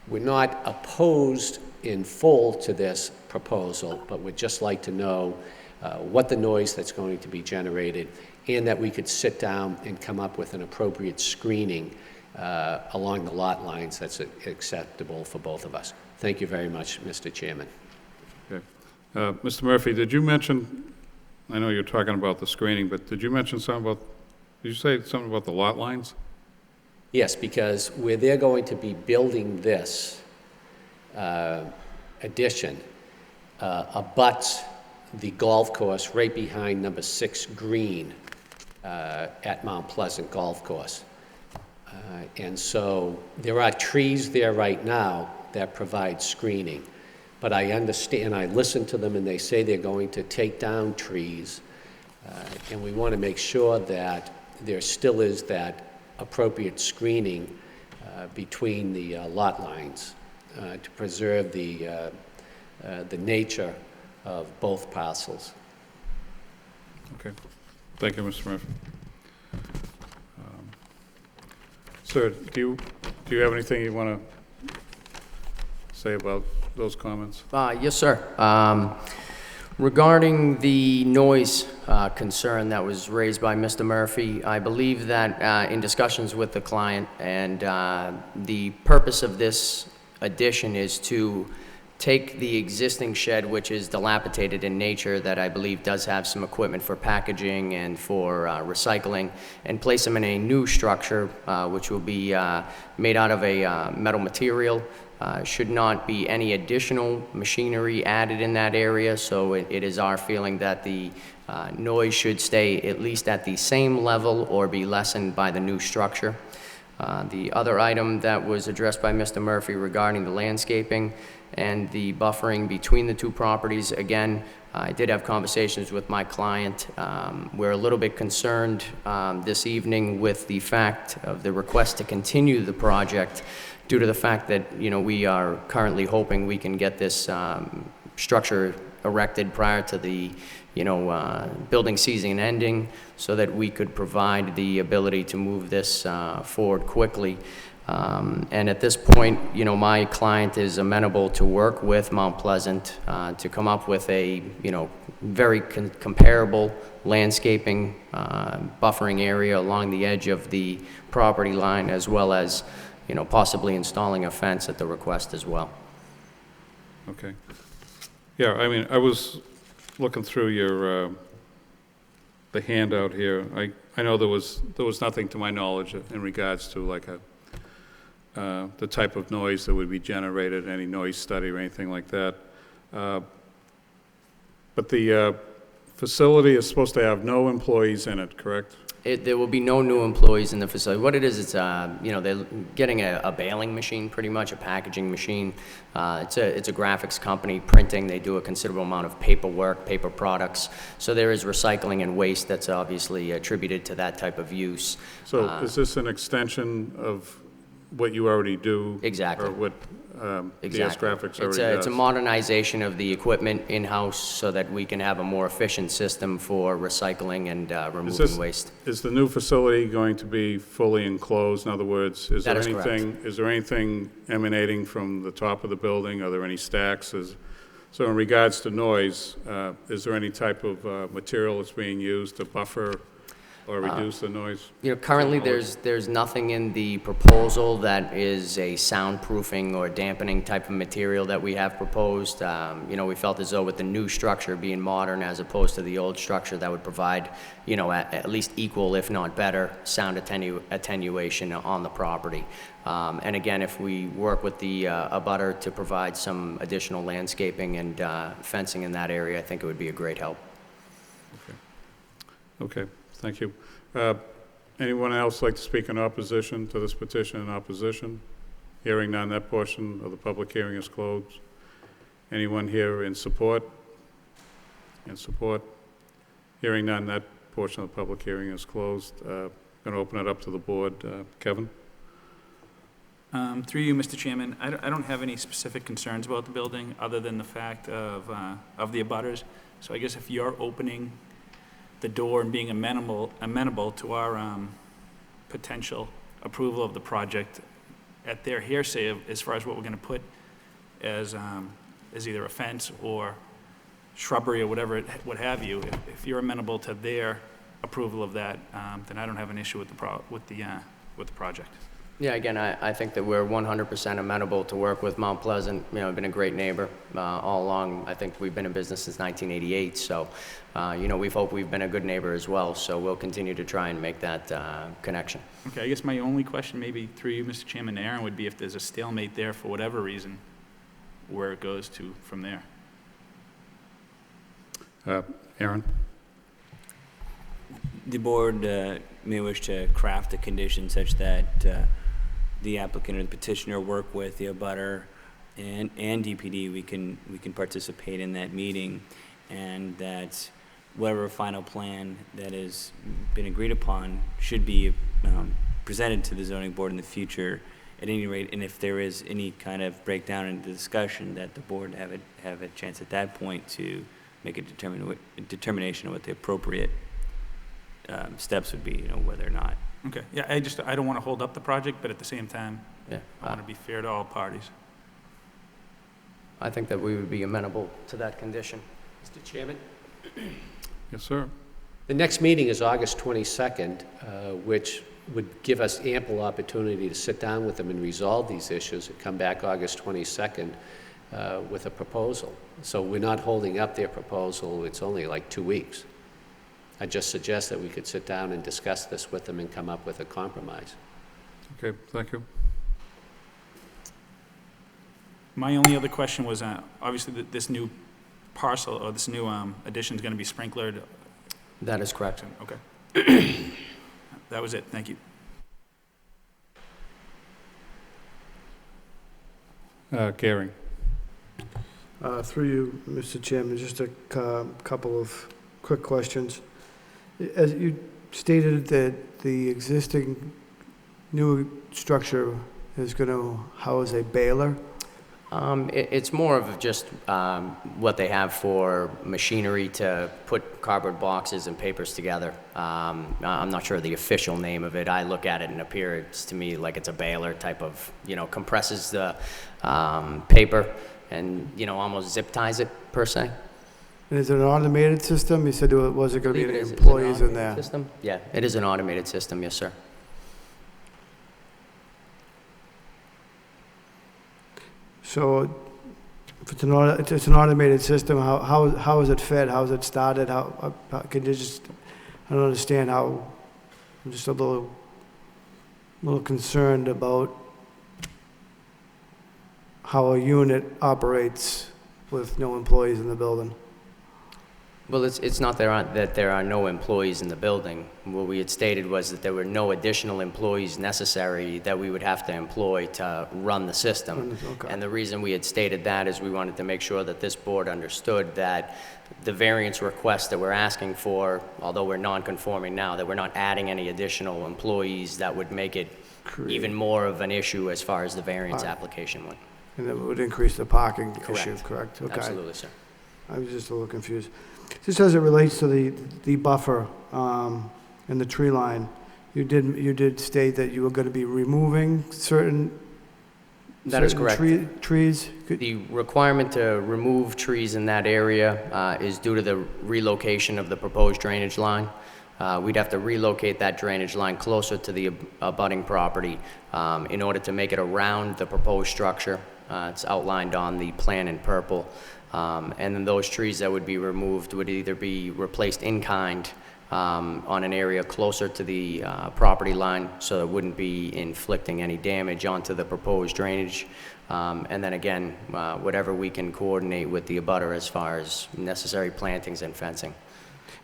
I: we're not opposed in full to this proposal, but we'd just like to know what the noise that's going to be generated, and that we could sit down and come up with an appropriate screening along the lot lines that's acceptable for both of us. Thank you very much, Mr. Chairman.
A: Okay. Mr. Murphy, did you mention, I know you're talking about the screening, but did you mention something about, did you say something about the lot lines?
I: Yes, because where they're going to be building this addition abuts the golf course right behind number 6 green at Mount Pleasant Golf Course. And so there are trees there right now that provide screening. But I understand, I listen to them, and they say they're going to take down trees. And we want to make sure that there still is that appropriate screening between the lot lines to preserve the nature of both parcels.
A: Okay. Thank you, Mr. Murphy. Sir, do you have anything you want to say about those comments?
N: Yes, sir. Regarding the noise concern that was raised by Mr. Murphy, I believe that in discussions with the client, and the purpose of this addition is to take the existing shed, which is dilapidated in nature, that I believe does have some equipment for packaging and for recycling, and place them in a new structure, which will be made out of a metal material. Should not be any additional machinery added in that area, so it is our feeling that the noise should stay at least at the same level or be lessened by the new structure. The other item that was addressed by Mr. Murphy regarding the landscaping and the buffering between the two properties, again, I did have conversations with my client. We're a little bit concerned this evening with the fact of the request to continue the project due to the fact that, you know, we are currently hoping we can get this structure erected prior to the, you know, building season ending, so that we could provide the ability to move this forward quickly. And at this point, you know, my client is amenable to work with Mount Pleasant to come up with a, you know, very comparable landscaping buffering area along the edge of the property line, as well as, you know, possibly installing a fence at the request as well.
A: Okay. Yeah, I mean, I was looking through your, the handout here. I know there was nothing to my knowledge in regards to like the type of noise that would be generated, any noise study or anything like that. But the facility is supposed to have no employees in it, correct?
N: There will be no new employees in the facility. What it is, it's you know, they're getting a baling machine, pretty much a packaging machine. It's a graphics company, printing. They do a considerable amount of paperwork, paper products. So there is recycling and waste that's obviously attributed to that type of use.
A: So is this an extension of what you already do?
N: Exactly.
A: Or what DS Graphics already does?
N: It's a modernization of the equipment in-house so that we can have a more efficient system for recycling and removing waste.
A: Is the new facility going to be fully enclosed? In other words, is there anything emanating from the top of the building? Are there any stacks? So in regards to noise, is there any type of material that's being used to buffer or reduce the noise?
N: You know, currently there's nothing in the proposal that is a soundproofing or dampening type of material that we have proposed. You know, we felt as though with the new structure being modern as opposed to the old structure, that would provide, you know, at least equal, if not better, sound attenuation on the property. And again, if we work with the abutter to provide some additional landscaping and fencing in that area, I think it would be a great help.
A: Okay. Thank you. Anyone else like to speak in opposition to this petition in opposition? Hearing none, that portion of the public hearing is closed. Anyone here in support? In support? Hearing none, that portion of the public hearing is closed. Going to open it up to the board. Kevin?
D: Through you, Mr. Chairman, I don't have any specific concerns about the building other than the fact of the abutters. So I guess if you're opening the door and being amenable to our potential approval of the project at their hearsay as far as what we're going to put as either a fence or shrubbery or whatever, what have you, if you're amenable to their approval of that, then I don't have an issue with the project.
N: Yeah, again, I think that we're 100% amenable to work with Mount Pleasant. You know, been a great neighbor all along. I think we've been in business since 1988, so, you know, we've been a good neighbor as well, so we'll continue to try and make that connection.
D: Okay, I guess my only question, maybe through you, Mr. Chairman, to Aaron, would be if there's a stalemate there for whatever reason, where it goes to from there.
A: Aaron?
C: The board may wish to craft a condition such that the applicant or the petitioner work with the abutter and DPD. We can participate in that meeting, and that whatever final plan that has been agreed upon should be presented to the zoning board in the future at any rate. And if there is any kind of breakdown in the discussion, that the board have a chance at that point to make a determination of what the appropriate steps would be, you know, whether or not.
D: Okay, yeah, I don't want to hold up the project, but at the same time,
N: Yeah,
D: I want to be fair to all parties.
N: I think that we would be amenable to that condition.
I: Mr. Chairman?
A: Yes, sir.
I: The next meeting is August 22nd, which would give us ample opportunity to sit down with them and resolve these issues and come back August 22nd with a proposal. So we're not holding up their proposal. It's only like 2 weeks. I just suggest that we could sit down and discuss this with them and come up with a compromise.
A: Okay, thank you.
D: My only other question was, obviously, this new parcel, or this new addition is going to be sprinklered.
N: That is correct.
D: Okay. That was it. Thank you.
A: Gary?
E: Through you, Mr. Chairman, just a couple of quick questions. As you stated that the existing new structure is going to house a baler.
N: It's more of just what they have for machinery to put cardboard boxes and papers together. I'm not sure the official name of it. I look at it and it appears to me like it's a baler type of, you know, compresses the paper and, you know, almost zip ties it per se.
E: And is it an automated system? You said was it going to be
N: Believe it is.
E: employees
N: Is it an
E: in there?
N: automated system? Yeah, it is an automated system, yes, sir.
E: So if it's an automated system, how is it fed? How is it started? How can you just, I don't understand how, I'm just a little concerned about how a unit operates with no employees in the building.
N: Well, it's not that there are no employees in the building. What we had stated was that there were no additional employees necessary that we would have to employ to run the system.
E: Okay.
N: And the reason we had stated that is we wanted to make sure that this board understood that the variance request that we're asking for, although we're non-conforming now, that we're not adding any additional employees that would make it even more of an issue as far as the variance application went.
E: And it would increase the parking
N: Correct.
E: issue, correct? Okay.
N: Absolutely, sir.
E: I was just a little confused. Just as it relates to the buffer and the tree line, you did state that you were going to be removing certain
N: That is correct.
E: trees?
N: The requirement to remove trees in that area is due to the relocation of the proposed drainage line. We'd have to relocate that drainage line closer to the abutting property in order to make it around the proposed structure. It's outlined on the plan in purple. And then those trees that would be removed would either be replaced in kind on an area closer to the property line, so it wouldn't be inflicting any damage onto the proposed drainage. And then again, whatever we can coordinate with the abutter as far as necessary plantings and fencing.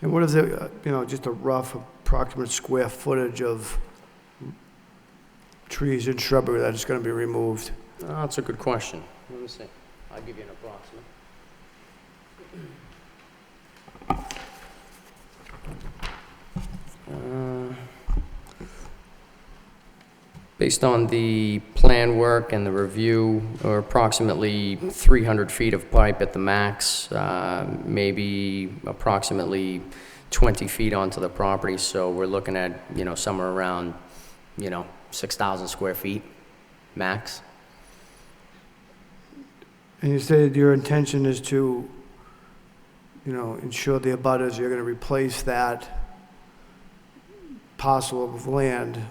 E: And what is it, just a rough approximate square footage of trees and shrubbery that is going to be removed?
N: That's a good question. Let me see. I'll give you an approximate. Based on the plan work and the review, or approximately 300 feet of pipe at the max, maybe approximately 20 feet onto the property, so we're looking at, somewhere around, 6,000 square feet max.
E: And you stated your intention is to, ensure the abutters, you're going to replace that parcel of land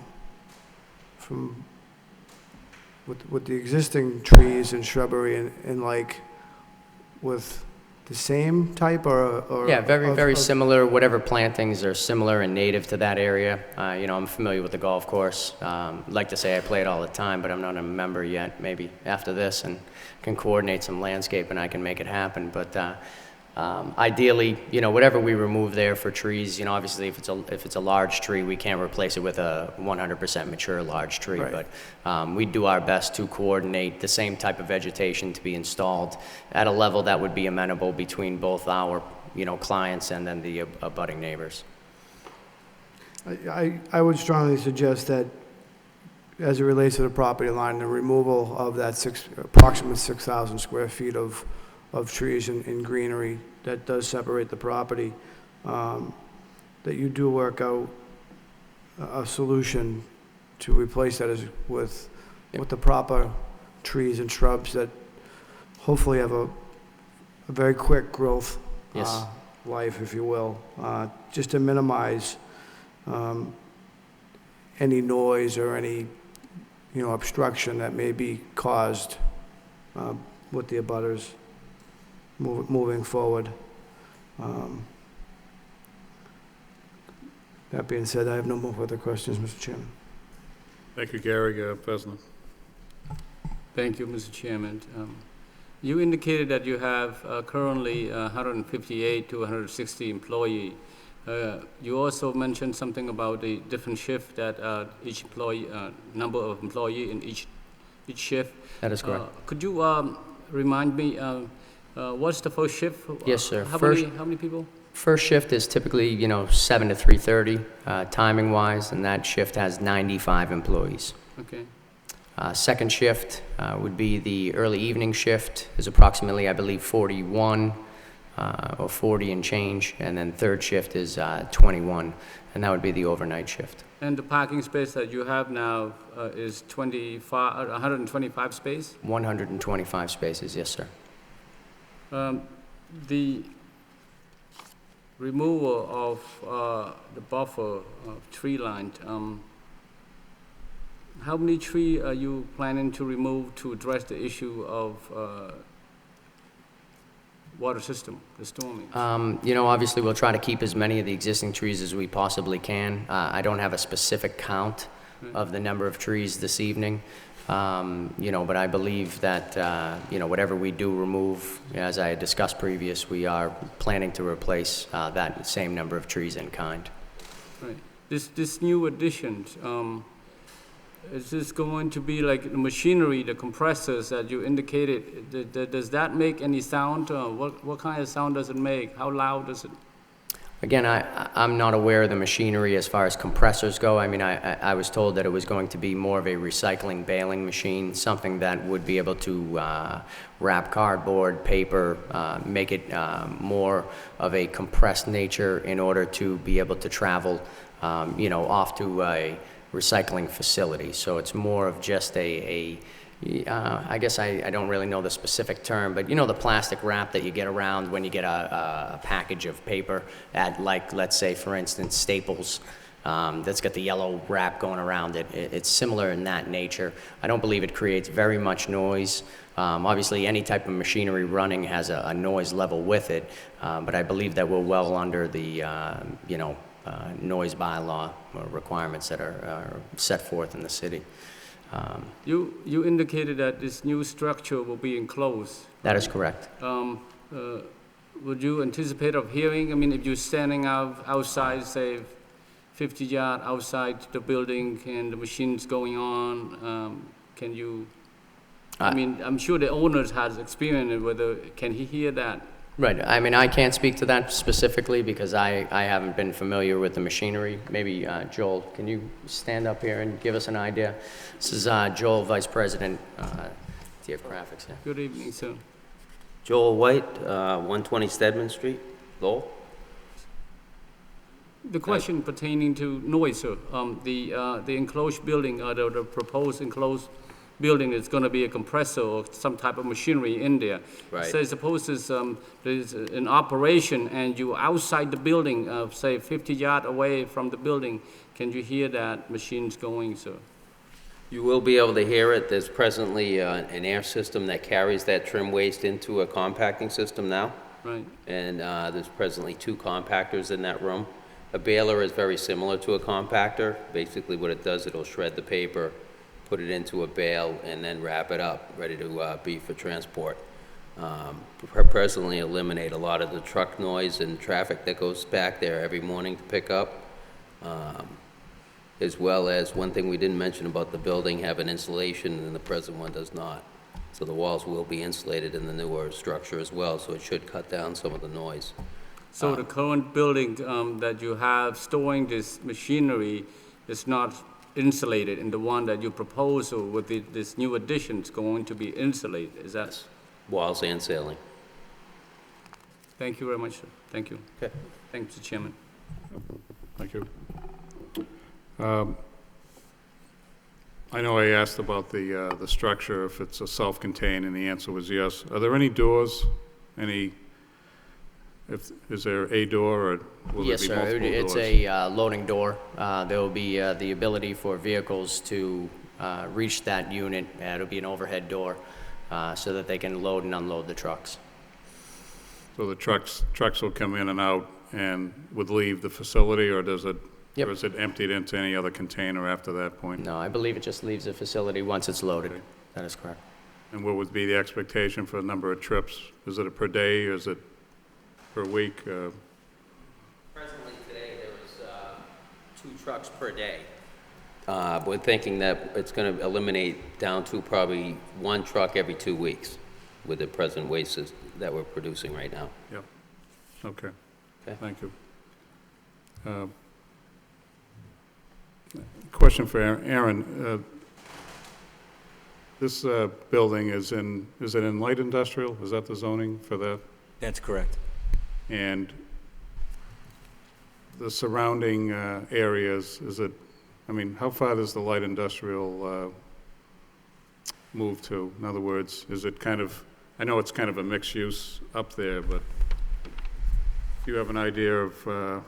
E: with the existing trees and shrubbery and like with the same type or
N: Yeah, very similar. Whatever plantings are similar and native to that area. I'm familiar with the golf course. Like to say I play it all the time, but I'm not a member yet. Maybe after this and can coordinate some landscape and I can make it happen. But ideally, whatever we remove there for trees, obviously if it's a large tree, we can't replace it with a 100% mature large tree.
E: Right.
N: But we do our best to coordinate the same type of vegetation to be installed at a level that would be amenable between both our, clients and then the abutting neighbors.
E: I would strongly suggest that as it relates to the property line, the removal of that approximate 6,000 square feet of trees and greenery that does separate the property, that you do work out a solution to replace that with the proper trees and shrubs that hopefully have a very quick growth
N: Yes.
E: life, if you will, just to minimize any noise or any obstruction that may be caused with the abutters moving forward. That being said, I have no more further questions, Mr. Chairman.
A: Thank you, Gary. President.
K: Thank you, Mr. Chairman. You indicated that you have currently 158 to 160 employees. You also mentioned something about the different shift that each employee, number of employee in each shift.
N: That is correct.
K: Could you remind me, what's the first shift?
N: Yes, sir.
K: How many people?
N: First shift is typically, 7 to 3:30, timing-wise, and that shift has 95 employees.
K: Okay.
N: Second shift would be the early evening shift, is approximately, I believe, 41 or 40 and change, and then third shift is 21, and that would be the overnight shift.
K: And the parking space that you have now is 125 space?
N: 125 spaces, yes, sir.
K: The removal of the buffer tree line, how many trees are you planning to remove to address the issue of water system, the storming?
N: Obviously we'll try to keep as many of the existing trees as we possibly can. I don't have a specific count of the number of trees this evening, but I believe that, whatever we do remove, as I had discussed previous, we are planning to replace that same number of trees in kind.
K: Right. This new addition, is this going to be like the machinery, the compressors that you indicated? Does that make any sound? What kind of sound does it make? How loud does it?
N: Again, I'm not aware of the machinery as far as compressors go. I mean, I was told that it was going to be more of a recycling baling machine, something that would be able to wrap cardboard, paper, make it more of a compressed nature in order to be able to travel, off to a recycling facility. So it's more of just I guess I don't really know the specific term, but the plastic wrap that you get around when you get a package of paper at, like, let's say, for instance, Staples, that's got the yellow wrap going around it. It's similar in that nature. I don't believe it creates very much noise. Obviously, any type of machinery running has a noise level with it, but I believe that we're well under the, noise bylaw requirements that are set forth in the city.
K: You indicated that this new structure will be enclosed.
N: That is correct.
K: Would you anticipate of hearing? I mean, if you're standing outside, say, 50 yards outside the building and the machine's going on, can you? I mean, I'm sure the owners has experience. Can he hear that?
N: Right, I mean, I can't speak to that specifically because I haven't been familiar with the machinery. Maybe Joel, can you stand up here and give us an idea? This is Joel, Vice President, TF Graphics. Yeah.
K: Good evening, sir.
O: Joel White, 120 Stedman Street, Lowell.
K: The question pertaining to noise, sir. The enclosed building, the proposed enclosed building is going to be a compressor or some type of machinery in there.
O: Right.
K: So suppose there's an operation and you outside the building, say 50 yards away from the building, can you hear that machines going, sir?
O: You will be able to hear it. There's presently an air system that carries that trim waste into a compacting system now.
K: Right.
O: And there's presently 2 compactors in that room. A baler is very similar to a compactor. Basically what it does, it'll shred the paper, put it into a bale, and then wrap it up, ready to be for transport. Presently eliminate a lot of the truck noise and traffic that goes back there every morning to pick up. As well as one thing we didn't mention about the building, have an insulation, and the present one does not. So the walls will be insulated in the newer structure as well, so it should cut down some of the noise.
K: So the current building that you have storing this machinery is not insulated, and the one that you propose with this new addition is going to be insulated, is that?
O: Walls and ceiling.
K: Thank you very much, sir. Thank you.
O: Okay.
K: Thank you, Mr. Chairman.
A: Thank you. I know I asked about the structure, if it's a self-contained, and the answer was yes. Are there any doors? Is there a door, or will
N: Yes,
A: there be
N: sir.
A: multiple doors?
N: It's a loading door. There will be the ability for vehicles to reach that unit. It'll be an overhead door so that they can load and unload the trucks.
A: So the trucks will come in and out and would leave the facility, or does it?
N: Yep.
A: Or is it emptied into any other container after that point?
N: No, I believe it just leaves the facility once it's loaded.
A: Okay.
N: That is correct.
A: And what would be the expectation for the number of trips? Is it a per day, or is it per week?
O: Presently today, there was 2 trucks per day. We're thinking that it's going to eliminate down to probably 1 truck every 2 weeks with the present wastes that we're producing right now.
A: Yep. Okay.
O: Okay.
A: Thank you. Question for Aaron. This building is it in light industrial? Is that the zoning for that?
C: That's correct.
A: And the surrounding areas, how far does the light industrial move to? In other words, is it I know it's kind of a mixed use up there, but do you have an idea of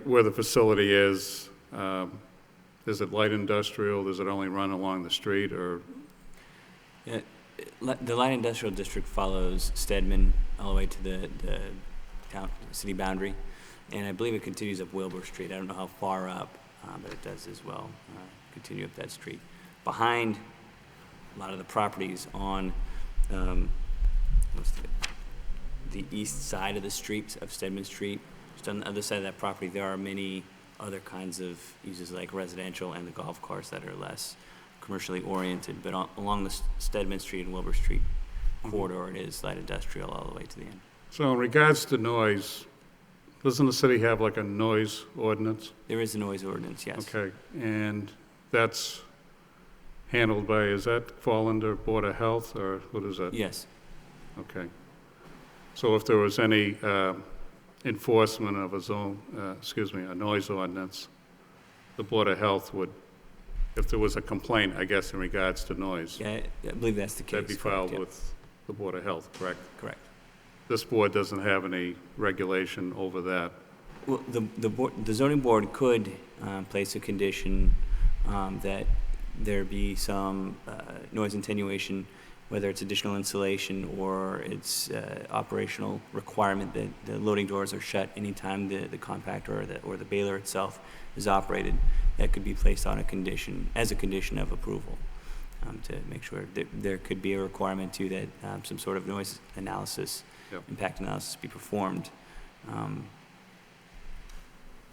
A: where the facility is? Is it light industrial? Does it only run along the street, or?
C: Yeah, the light industrial district follows Stedman all the way to the town city boundary, and I believe it continues up Wilbur Street. I don't know how far up, but it does as well continue up that street. Behind a lot of the properties on the east side of the street of Stedman Street, just on the other side of that property, there are many other kinds of uses like residential and the golf course that are less commercially oriented, but along the Stedman Street and Wilbur Street corridor, it is light industrial all the way to the end.
A: So in regards to noise, doesn't the city have like a noise ordinance?
C: There is a noise ordinance, yes.
A: Okay, and that's handled by, does that fall under Board of Health, or what is that?
C: Yes.
A: Okay. So if there was any enforcement of a noise ordinance, the Board of Health would, if there was a complaint, I guess, in regards to noise.
C: Yeah, I believe that's the case.
A: That'd be filed
C: correct,
A: with the Board of Health, correct?
C: Correct.
A: This board doesn't have any regulation over that.
C: Well, the zoning board could place a condition that there be some noise attenuation, whether it's additional insulation or it's operational requirement that the loading doors are shut anytime the compactor or the baler itself is operated. That could be placed on a condition, as a condition of approval, to make sure that there could be a requirement to that some sort of noise analysis,
A: Yep.
C: impact analysis be performed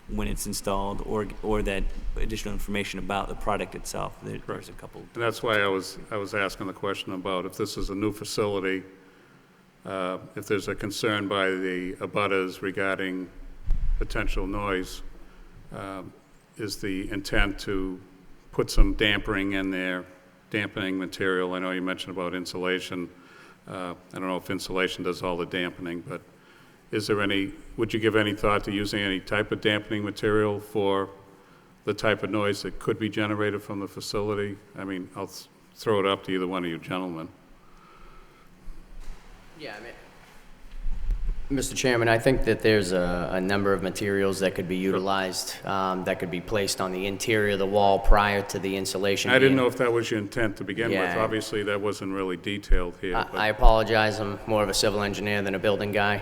C: when it's installed, or that additional information about the product itself. There's a couple.
A: And that's why I was asking the question about if this is a new facility, if there's a concern by the abutters regarding potential noise, is the intent to put some dampening in there, dampening material. I know you mentioned about insulation. I don't know if insulation does all the dampening, but is there would you give any thought to using any type of dampening material for the type of noise that could be generated from the facility? I mean, I'll throw it up to either one of you gentlemen.
N: Yeah, I mean, Mr. Chairman, I think that there's a number of materials that could be utilized, that could be placed on the interior of the wall prior to the insulation.
A: I didn't know if that was your intent to begin with.
N: Yeah.
A: Obviously, that wasn't really detailed here. but-
N: I apologize, I'm more of a civil engineer than a building guy,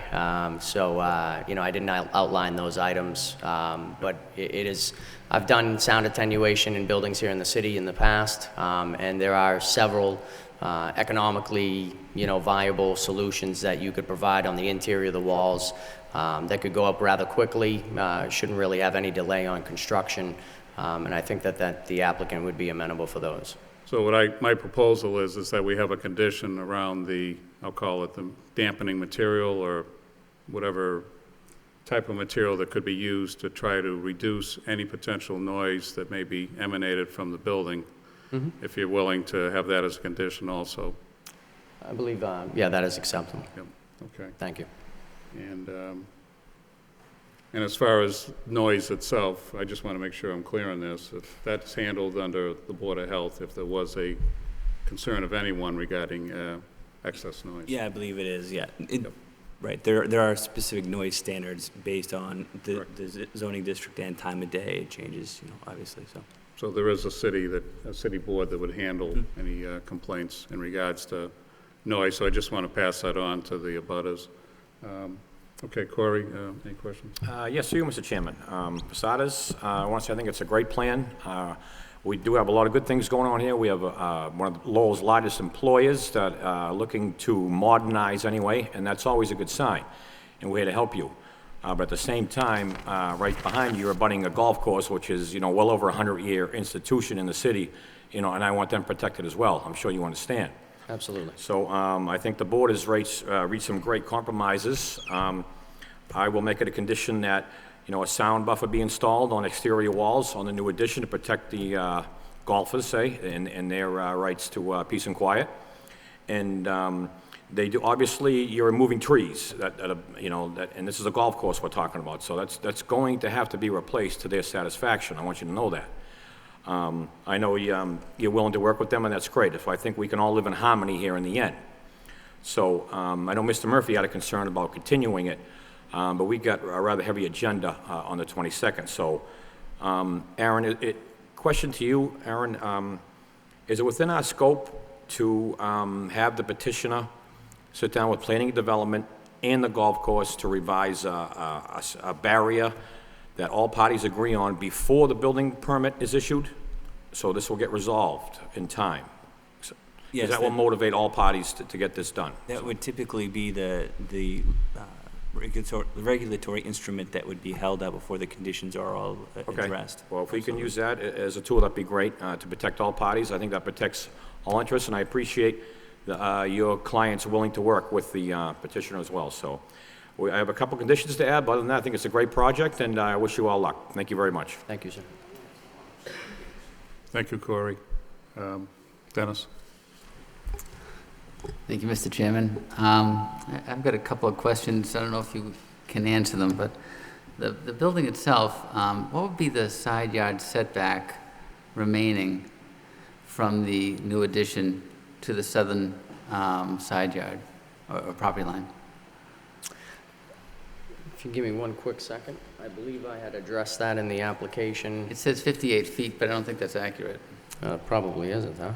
N: you know, I didn't outline those items, but it is, I've done sound attenuation in buildings here in the city in the past, and there are several economically, you know, viable solutions that you could provide on the interior of the walls that could go up rather quickly, shouldn't really have any delay on construction, and I think that the applicant would be amenable for those.
A: So my proposal is that we have a condition around I'll call it the dampening material or whatever type of material that could be used to try to reduce any potential noise that may be emanated from the building. If you're willing to have that as a condition also.
N: I believe, yeah, that is acceptable.
A: Yep. Okay.
N: Thank you.
A: And as far as noise itself, I just want to make sure I'm clear on this. If that's handled under the Board of Health, if there was a concern of anyone regarding excess noise.
C: Yeah, I believe it is, yeah.
A: Yep.
C: Right, there are specific noise standards based on the zoning district and time of day. It changes, you know, obviously, so.
A: So there is a city board that would handle any complaints in regards to noise, so I just want to pass that on to the abutters. Okay, Corey, any questions?
F: Yes, to you, Mr. Chairman. Posadas, I want to say I think it's a great plan. We do have a lot of good things going on here. We have one of Lowell's largest employers that are looking to modernize anyway, and that's always a good sign, and we're here to help you. But at the same time, right behind you, you're abutting a golf course, which is, you know, well over a 100-year institution in the city, you know, and I want them protected as well. I'm sure you understand.
N: Absolutely.
F: So I think the board has reached some great compromises. I will make it a condition that, you know, a sound buffer be installed on exterior walls on the new addition to protect the golfers, say, and their rights to peace and quiet. And they do, obviously, you're removing trees and this is a golf course we're talking about, so that's going to have to be replaced to their satisfaction. I want you to know that. I know you're willing to work with them, and that's great. If I think we can all live in harmony here in the end. So I know Mr. Murphy had a concern about continuing it, but we got a rather heavy agenda on the 22nd. So, Aaron, question to you, Aaron, is it within our scope to have the petitioner sit down with planning and development and the golf course to revise a barrier that all parties agree on before the building permit is issued? So this will get resolved in time.
C: Yes,
F: that will motivate all parties to get this done.
C: That would typically be the regulatory instrument that would be held out before the conditions are all addressed.
F: Well, if we can use that as a tool, that'd be great to protect all parties. I think that protects all interests, and I appreciate your clients willing to work with the petitioner as well. So I have a couple conditions to add, but other than that, I think it's a great project, and I wish you all luck. Thank you very much.
N: Thank you, sir.
A: Thank you, Corey. Dennis?
G: Thank you, Mr. Chairman. I've got a couple of questions. I don't know if you can answer them, but the building itself, what would be the side yard setback remaining from the new addition to the southern side yard or property line?
N: If you give me one quick second, I believe I had addressed that in the application.
G: It says 58 feet, but I don't think that's accurate.
N: Probably isn't, huh?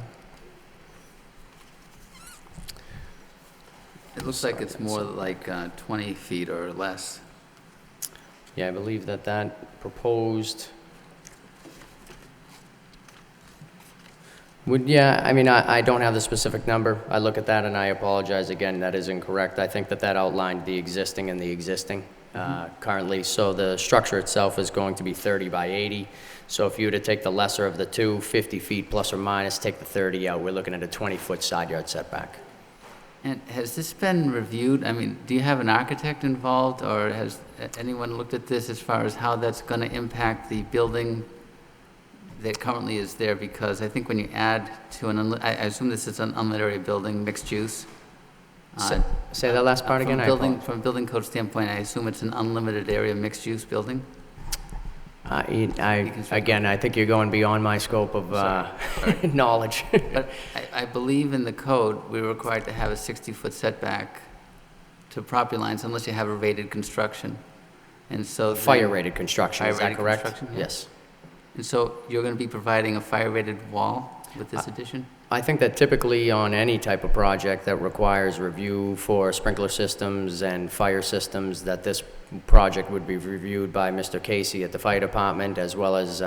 G: It looks like it's more like 20 feet or less.
N: Yeah, I believe that proposed yeah, I mean, I don't have the specific number. I look at that and I apologize again, that is incorrect. I think that outlined the existing and the existing currently. So the structure itself is going to be 30 by 80. So if you were to take the lesser of the two, 50 feet plus or minus, take the 30 out, we're looking at a 20-foot side yard setback.
G: And has this been reviewed? I mean, do you have an architect involved, or has anyone looked at this as far as how that's going to impact the building that currently is there? Because I think when you add to I assume this is an unlit area building, mixed use.
N: Say that last part again?
G: From a building code standpoint, I assume it's an unlimited area mixed use building?
N: Again, I think you're going beyond my scope of knowledge.
G: But I believe in the code, we're required to have a 60-foot setback to property lines unless you have a rated construction. And so.
N: Fire-rated construction, is that
G: Fire-rated
N: correct?
G: construction, yeah.
N: Yes.
G: And so you're going to be providing a fire-rated wall with this addition?
N: I think that typically on any type of project that requires review for sprinkler systems and fire systems, that this project would be reviewed by Mr. Casey at the fire department, as well as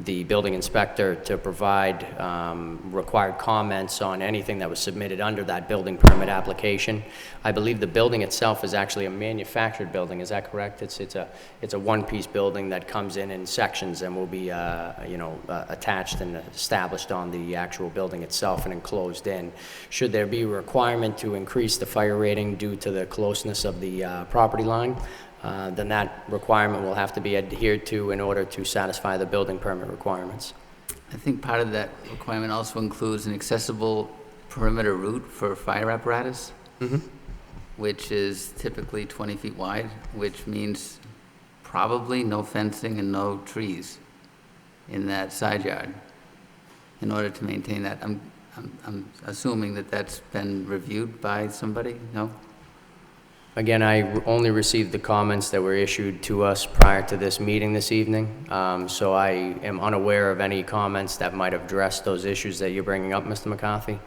N: the building inspector to provide required comments on anything that was submitted under that building permit application. I believe the building itself is actually a manufactured building, is that correct? It's a one-piece building that comes in sections and will be attached and established on the actual building itself and enclosed in. Should there be a requirement to increase the fire rating due to the closeness of the property line, then that requirement will have to be adhered to in order to satisfy the building permit requirements.
G: I think part of that requirement also includes an accessible perimeter route for fire apparatus, which is typically 20 feet wide, which means probably no fencing and no trees in that side yard in order to maintain that. I'm assuming that that's been reviewed by somebody, no?
N: Again, I only received the comments that were issued to us prior to this meeting this evening, so I am unaware of any comments that might have addressed those issues that you're bringing up, Mr. McCarthy.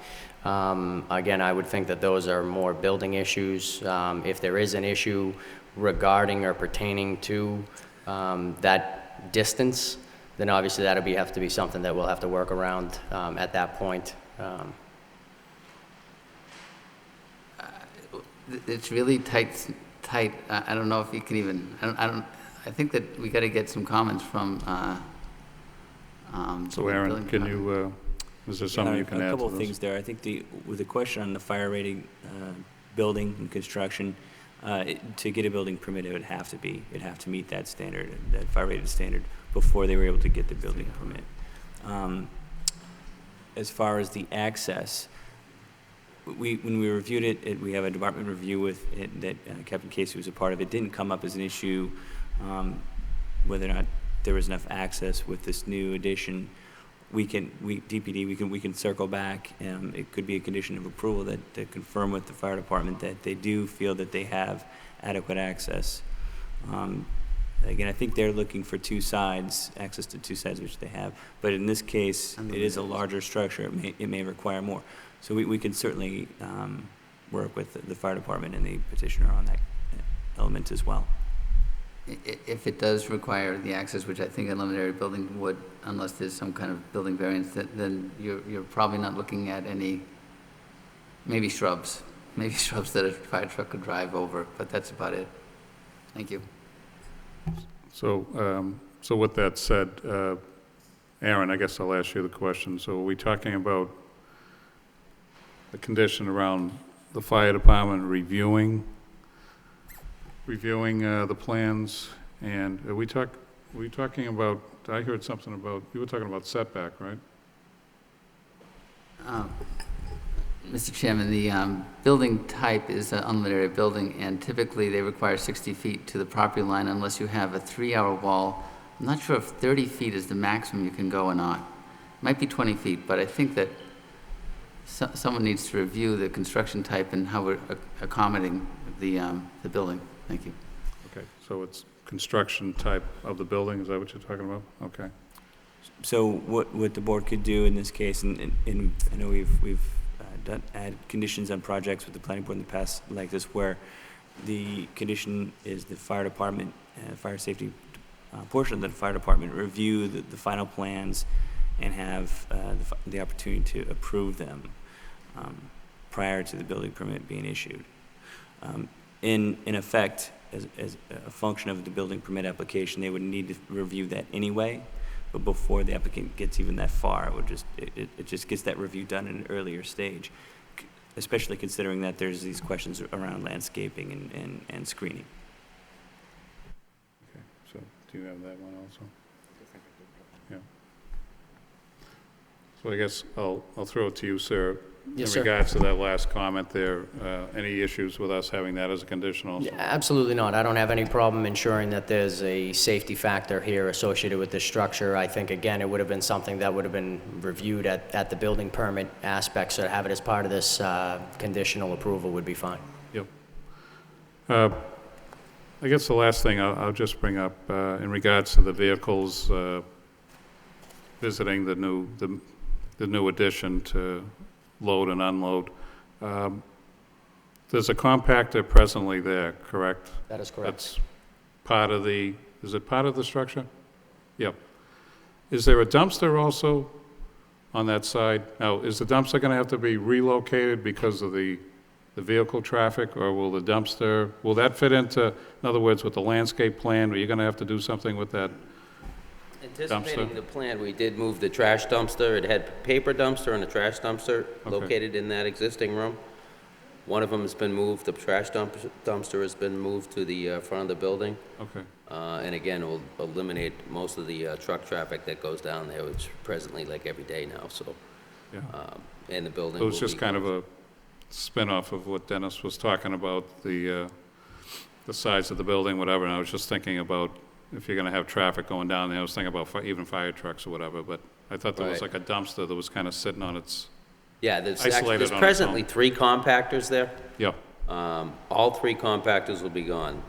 N: Again, I would think that those are more building issues. If there is an issue regarding or pertaining to that distance, then obviously that'll have to be something that we'll have to work around at that point.
G: It's really tight. I don't know if you can even, I think that we got to get some comments from,
A: So Aaron, can you, is there something you can add to
C: A couple
A: this?
C: of things there. I think with the question on the fire rating building and construction, to get a building permit, it'd have to meet that standard, that fire rated standard, before they were able to get the building permit. As far as the access, when we reviewed it, we have a department review with it that Captain Casey was a part of. It didn't come up as an issue whether or not there was enough access with this new addition. DPD, we can circle back. It could be a condition of approval to confirm with the fire department that they do feel that they have adequate access. Again, I think they're looking for access to two sides, which they have. But in this case, it is a larger structure. It may require more. So we can certainly work with the fire department and the petitioner on that element as well.
G: If it does require the access, which I think a limited area building would, unless there's some kind of building variance, then you're probably not looking at any, maybe shrubs that a fire truck could drive over, but that's about it. Thank you.
A: So with that said, Aaron, I guess I'll ask you the question. So are we talking about the condition around the fire department reviewing the plans, and were we talking about, I heard something about, you were talking about setback, right?
G: Mr. Chairman, the building type is an unlit area building, and typically they require 60 feet to the property line unless you have a 3-hour wall. I'm not sure if 30 feet is the maximum you can go or not. It might be 20 feet, but I think that someone needs to review the construction type and how we're accommodating the building. Thank you.
A: Okay, so it's construction type of the building, is that what you're talking about? Okay.
C: So what the board could do in this case, and I know we've add conditions on projects with the planning board in the past like this, where the condition is the fire department, fire safety portion of the fire department review the final plans and have the opportunity to approve them prior to the building permit being issued. In effect, as a function of the building permit application, they would need to review that anyway. But before the applicant gets even that far, it just gets that review done at an earlier stage. especially considering that there's these questions around landscaping and screening.
A: Okay, so do you have that one also? Yeah. So I guess I'll throw it to you, sir.
N: Yes,
A: In
N: sir.
A: regards to that last comment there, any issues with us having that as a condition also?
N: Yeah, absolutely not. I don't have any problem ensuring that there's a safety factor here associated with this structure. I think, again, it would have been something that would have been reviewed at the building permit aspect, so to have it as part of this conditional approval would be fine.
A: Yep. I guess the last thing I'll just bring up in regards to the vehicles visiting the new addition to load and unload. There's a compactor presently there, correct?
N: That is correct.
A: That's part of is it part of the structure? Yep. Is there a dumpster also on that side? Now, is the dumpster going to have to be relocated because of the vehicle traffic, or will that fit into, in other words, with the landscape plan? Are you going to have to do something with that?
O: Anticipating
A: Dumpster.
O: the plan, we did move the trash dumpster. It had paper dumpster and a trash dumpster
A: Okay.
O: located in that existing room. One of them has been moved, the trash dumpster has been moved to the front of the building.
A: Okay.
O: And again, it will eliminate most of the truck traffic that goes down there, which presently like every day now, so.
A: Yeah.
O: And the building
A: It was
O: will
A: just
O: be-
A: kind of a spin-off of what Dennis was talking about, the size of the building, whatever, and I was just thinking about if you're going to have traffic going down there, I was thinking about even fire trucks or whatever, but I thought there was
O: Right.
A: like a dumpster that was kind of sitting on its,
O: Yeah, there's
A: isolated
O: there's
A: on its
O: presently
A: own.
O: 3 compactors there.
A: yep,
O: All 3 compactors will be gone.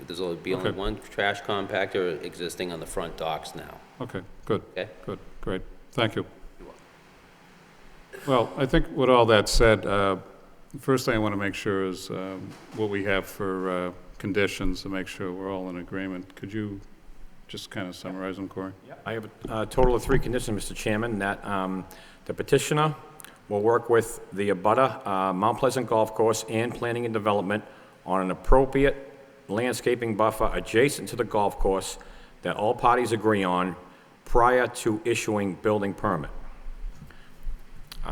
O: There's only be only
A: Okay.
O: 1 trash compactor existing on the front docks now.
A: okay, good,
O: Okay?
A: good, great, thank you. Well, I think with all that said, the first thing I want to make sure is what we have for conditions to make sure we're all in agreement. Could you just kind of summarize them, Corey?
F: I have a total of 3 conditions, Mr. Chairman, that the petitioner will work with the abutter, Mount Pleasant Golf Course and Planning and Development on an appropriate landscaping buffer adjacent to the golf course that all parties agree on prior to issuing building permit.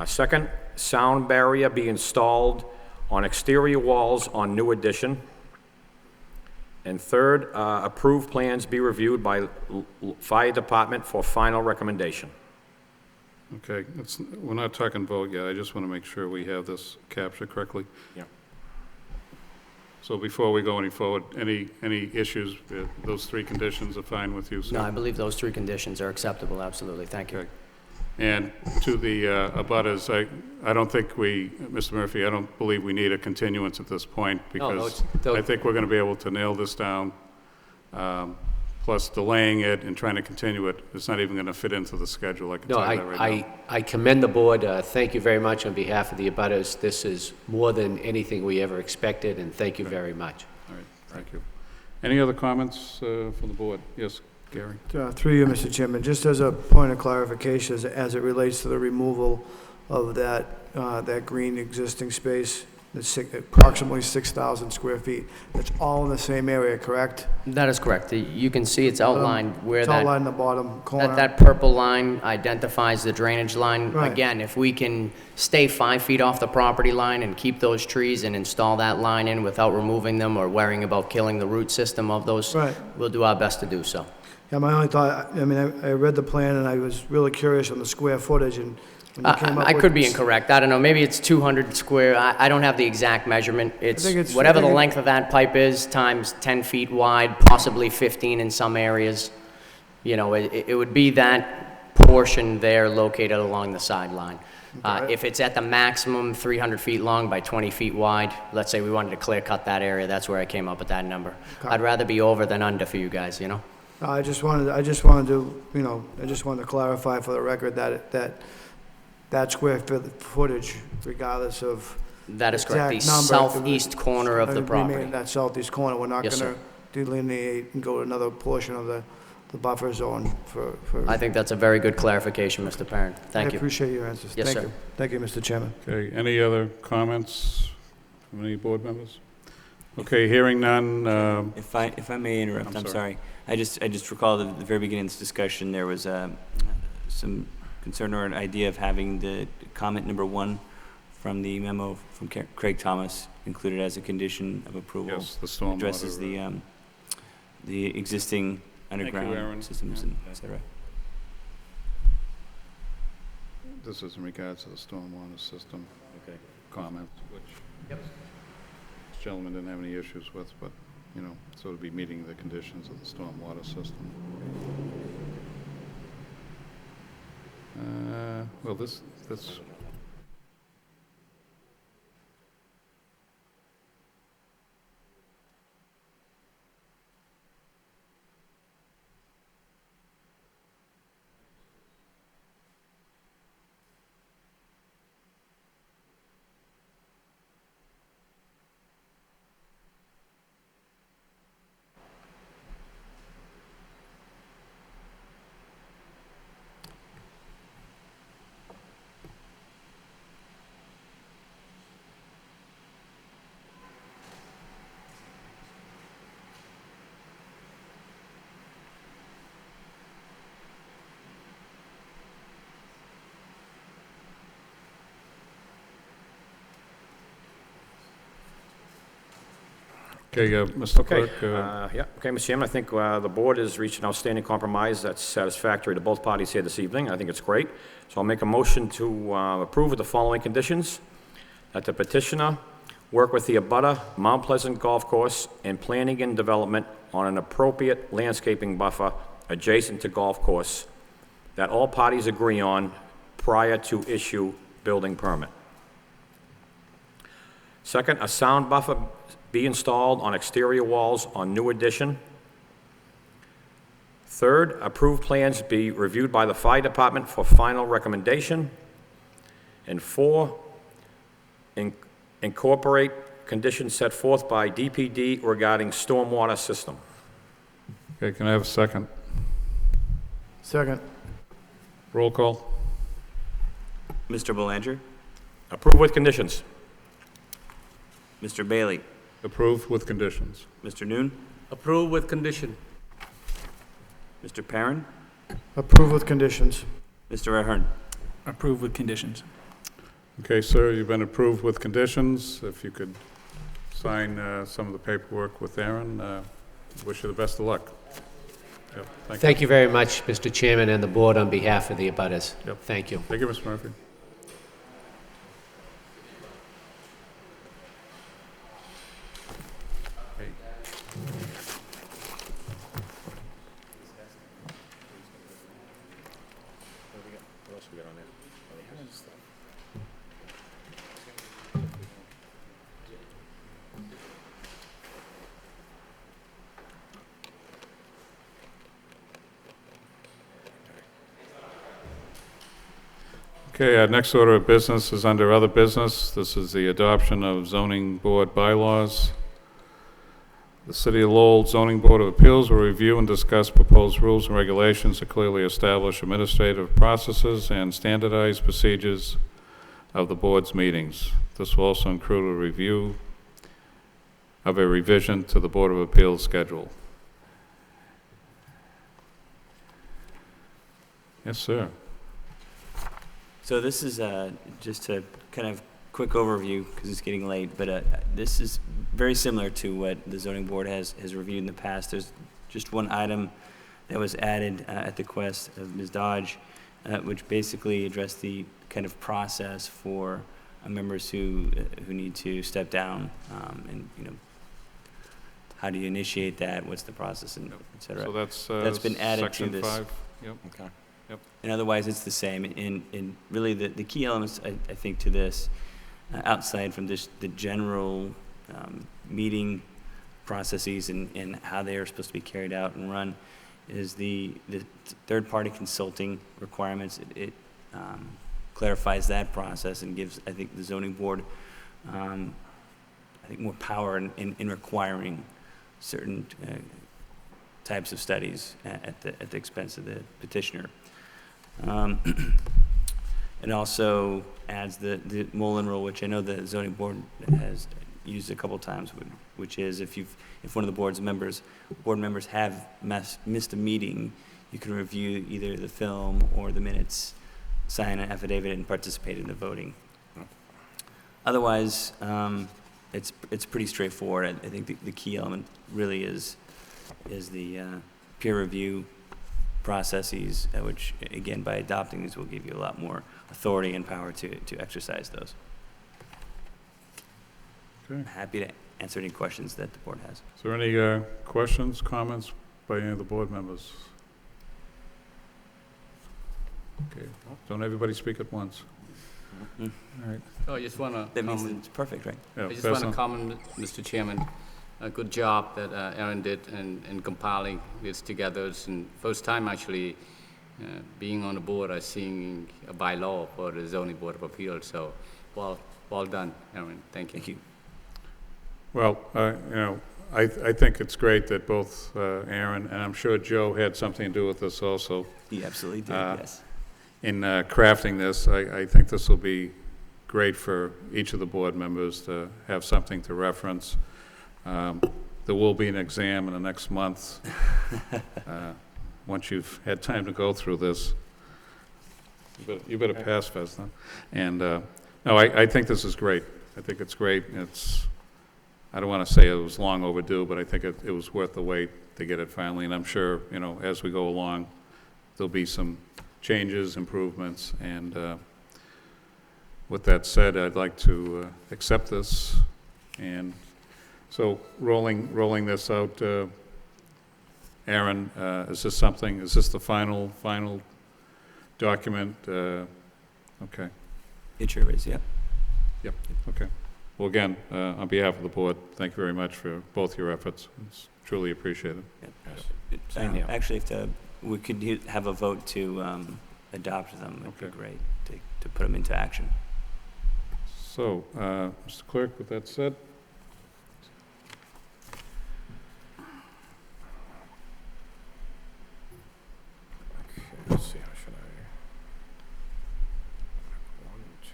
F: Second, sound barrier be installed on exterior walls on new addition. And third, approved plans be reviewed by Fire Department for final recommendation.
A: Okay, we're not talking vote yet, I just want to make sure we have this captured correctly.
F: Yeah.
A: So before we go any forward, any issues, those 3 conditions are fine with you, sir?
N: No, I believe those 3 conditions are acceptable, absolutely. Thank you.
A: Okay. And to the abutters, I don't think Mr. Murphy, I don't believe we need a continuance at this point, because I think we're going to be able to nail this down. Plus delaying it and trying to continue it, it's not even going to fit into the schedule, I can
I: No,
A: tell you that right now.
I: I commend the board. Thank you very much on behalf of the abutters. This is more than anything we ever expected, and thank you very much.
A: All right, thank you. Any other comments from the board? Yes, Gary?
E: Through you, Mr. Chairman, just as a point of clarification, as it relates to the removal of that green existing space, that's approximately 6,000 square feet, that's all in the same area, correct?
N: That is correct. You can see it's outlined where
E: It's
N: that...
E: outlined in the bottom corner.
N: That purple line identifies the drainage line.
E: Right.
N: Again, if we can stay 5 feet off the property line and keep those trees and install that line in without removing them or worrying about killing the root system of those,
E: Right.
N: we'll do our best to do so.
E: Yeah, my only thought, I mean, I read the plan and I was really curious on the square footage, and when you came up
N: I
E: with
N: could be
E: this-
N: incorrect. I don't know. Maybe it's 200 square. I don't have the exact measurement. It's
E: think it's-
N: whatever
E: I
N: the
E: think it-
N: length of that pipe is times 10 feet wide, possibly 15 in some areas. You know, it would be that portion there located along the sideline. If it's at the maximum 300 feet long by 20 feet wide, let's say we wanted to clear cut that area, that's where I came up with that number. I'd rather be over than under for you guys, you know?
E: I just wanted to, you know, I just wanted to clarify for the record that square footage, regardless of
N: That is correct. The
E: exact number,
N: southeast corner of the
E: remain in
N: property.
E: that southeast corner, we're not
N: Yes,
E: gonna delineate and go to another portion of the buffer zone for.
N: I think that's a very good clarification, Mr. Perrin. Thank
E: I
N: you.
E: appreciate your answers.
N: Yes,
E: Thank
N: sir.
E: you. Thank you, Mr. Chairman.
A: Okay, any other comments from any board members? Okay, hearing none,
C: If I may interrupt,
A: I'm
C: I'm
A: sorry.
C: sorry. I just recall at the very beginning of this discussion, there was some concern or an idea of having the comment number 1 from the memo from Craig Thomas included as a condition of approval.
A: Yes, the stormwater,
C: Addresses the existing
A: Aaron.
C: underground systems and et cetera.
A: This is in regards to the stormwater system.
F: Okay.
A: Comments, which this gentleman didn't have any issues with, but, you know, so it'd be meeting the conditions of the stormwater system. Well, this, okay, Mr.
F: Okay,
A: Clerk,
F: yeah, okay, Mr. Chairman, I think the board has reached an outstanding compromise that's satisfactory to both parties here this evening. I think it's great. So I'll make a motion to approve with the following conditions: that the petitioner work with the abutter, Mount Pleasant Golf Course, in planning and development on an appropriate landscaping buffer adjacent to golf course that all parties agree on prior to issue building permit. Second, a sound buffer be installed on exterior walls on new addition. Third, approved plans be reviewed by the fire department for final recommendation. And four, incorporate conditions set forth by DPD regarding stormwater system.
A: okay, can I have a second?
E: Second.
A: Roll call?
C: Mr. Belanger,
F: Approve with conditions.
C: Mr. Bailey,
A: Approved with conditions.
C: Mr. Noon,
K: Approve with condition.
C: Mr. Perrin,
E: Approve with conditions.
C: Mr. Ahern.
D: Approved with conditions.
A: Okay, sir, you've been approved with conditions. If you could sign some of the paperwork with Aaron, wish you the best of luck. Yep,
I: Thank you very much, Mr. Chairman, and the board on behalf of the abutters.
A: Yep.
I: Thank you.
A: Thank you, Mr. Murphy. Okay, our next order of business is under other business. This is the adoption of zoning board bylaws. The City of Lowell Zoning Board of Appeals will review and discuss proposed rules and regulations to clearly establish administrative processes and standardized procedures of the board's meetings. This will also include a review of a revision to the Board of Appeals schedule. Yes, sir.
C: So this is just a kind of quick overview because it's getting late, but this is very similar to what the zoning board has reviewed in the past. There's just one item that was added at the request of Ms. Dodge, which basically addressed the kind of process for members who need to step down, and you know, how do you initiate that? What's the process, and et cetera.
A: So
C: that's been added
A: section
C: to this.
A: 5. Yep.
C: Okay.
A: Yep.
C: And otherwise, it's the same. And really, the key elements, I think, to this, outside from just the general meeting processes and how they are supposed to be carried out and run, is the third-party consulting requirements. It clarifies that process and gives, I think, the zoning board, I think, more power in requiring certain types of studies at the expense of the petitioner. It also adds the Mullen rule, which I know the zoning board has used a couple times, which is if one of the board members have missed a meeting, you can review either the film or the minutes, sign an affidavit, and participate in the voting. Otherwise, it's pretty straightforward. I think the key element really is the peer review processes, which, again, by adopting these, will give you a lot more authority and power to exercise those.
A: Okay.
C: Happy to answer any questions that the board has.
A: Is there any questions, comments by any of the board members? Okay, don't everybody speak at once.
C: Mm.
A: All right.
K: Oh, I just want to
C: That means it's perfect, right?
A: Yeah,
K: I just
A: pass
K: want to
A: on.
K: comment, Mr. Chairman, a good job that Aaron did in compiling this together. It's the first time actually being on the board, I seeing a bylaw for the zoning board of appeals. So, well done, Aaron. Thank you.
C: Thank you.
A: Well, I think it's great that both Aaron and I'm sure Joe had something to do with this also.
C: He absolutely did, yes.
A: In crafting this, I think this will be great for each of the board members to have something to reference. There will be an exam in the next month. Once you've had time to go through this, you better pass, Vesna. And no, I think this is great. I think it's great. I don't want to say it was long overdue, but I think it was worth the wait to get it finally. And I'm sure, as we go along, there'll be some changes, improvements, and with that said, I'd like to accept this. And so rolling this out, Aaron, is this the final document? Okay.
C: It sure is, yeah.
A: Yep, okay. Well, again, on behalf of the board, thank you very much for both your efforts. It's truly appreciated.
F: Same here.
C: Actually, if we could have a vote to adopt them, it'd be great to put them into action.
A: So, Mr. Clerk, with that said,
F: Let's see, how should I? 1, 2,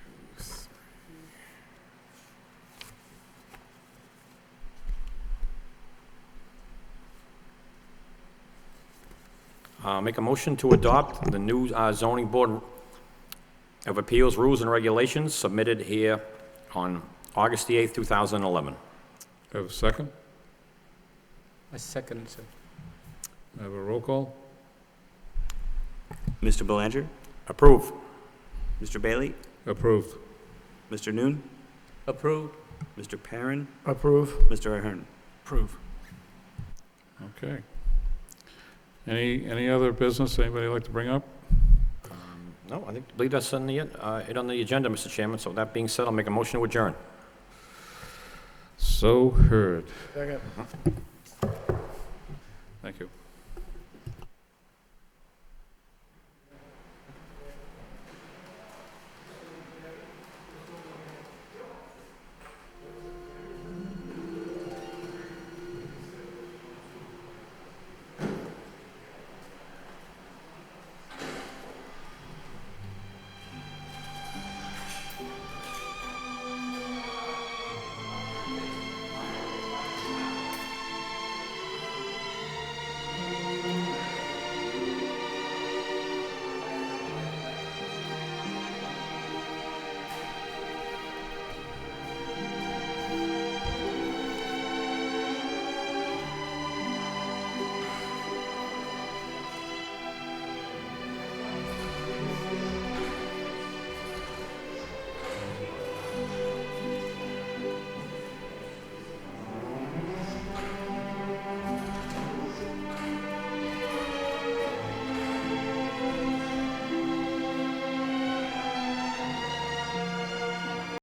F: 3. Make a motion to adopt the new zoning board of appeals rules and regulations submitted here on August the 8th, 2011.
A: have a second?
K: I second, sir.
A: I have a roll call?
C: Mr. Belanger,
F: Approve.
C: Mr. Bailey,
A: Approved.
C: Mr. Noon,
K: Approved.
C: Mr. Perrin,
E: Approve.
C: Mr. Ahern.
D: Approve.
A: Okay. Any other business anybody like to bring up?
F: No, I believe that's on it on the agenda, Mr. Chairman. So that being said, I'll make a motion to adjourn.
A: So heard.
E: Second.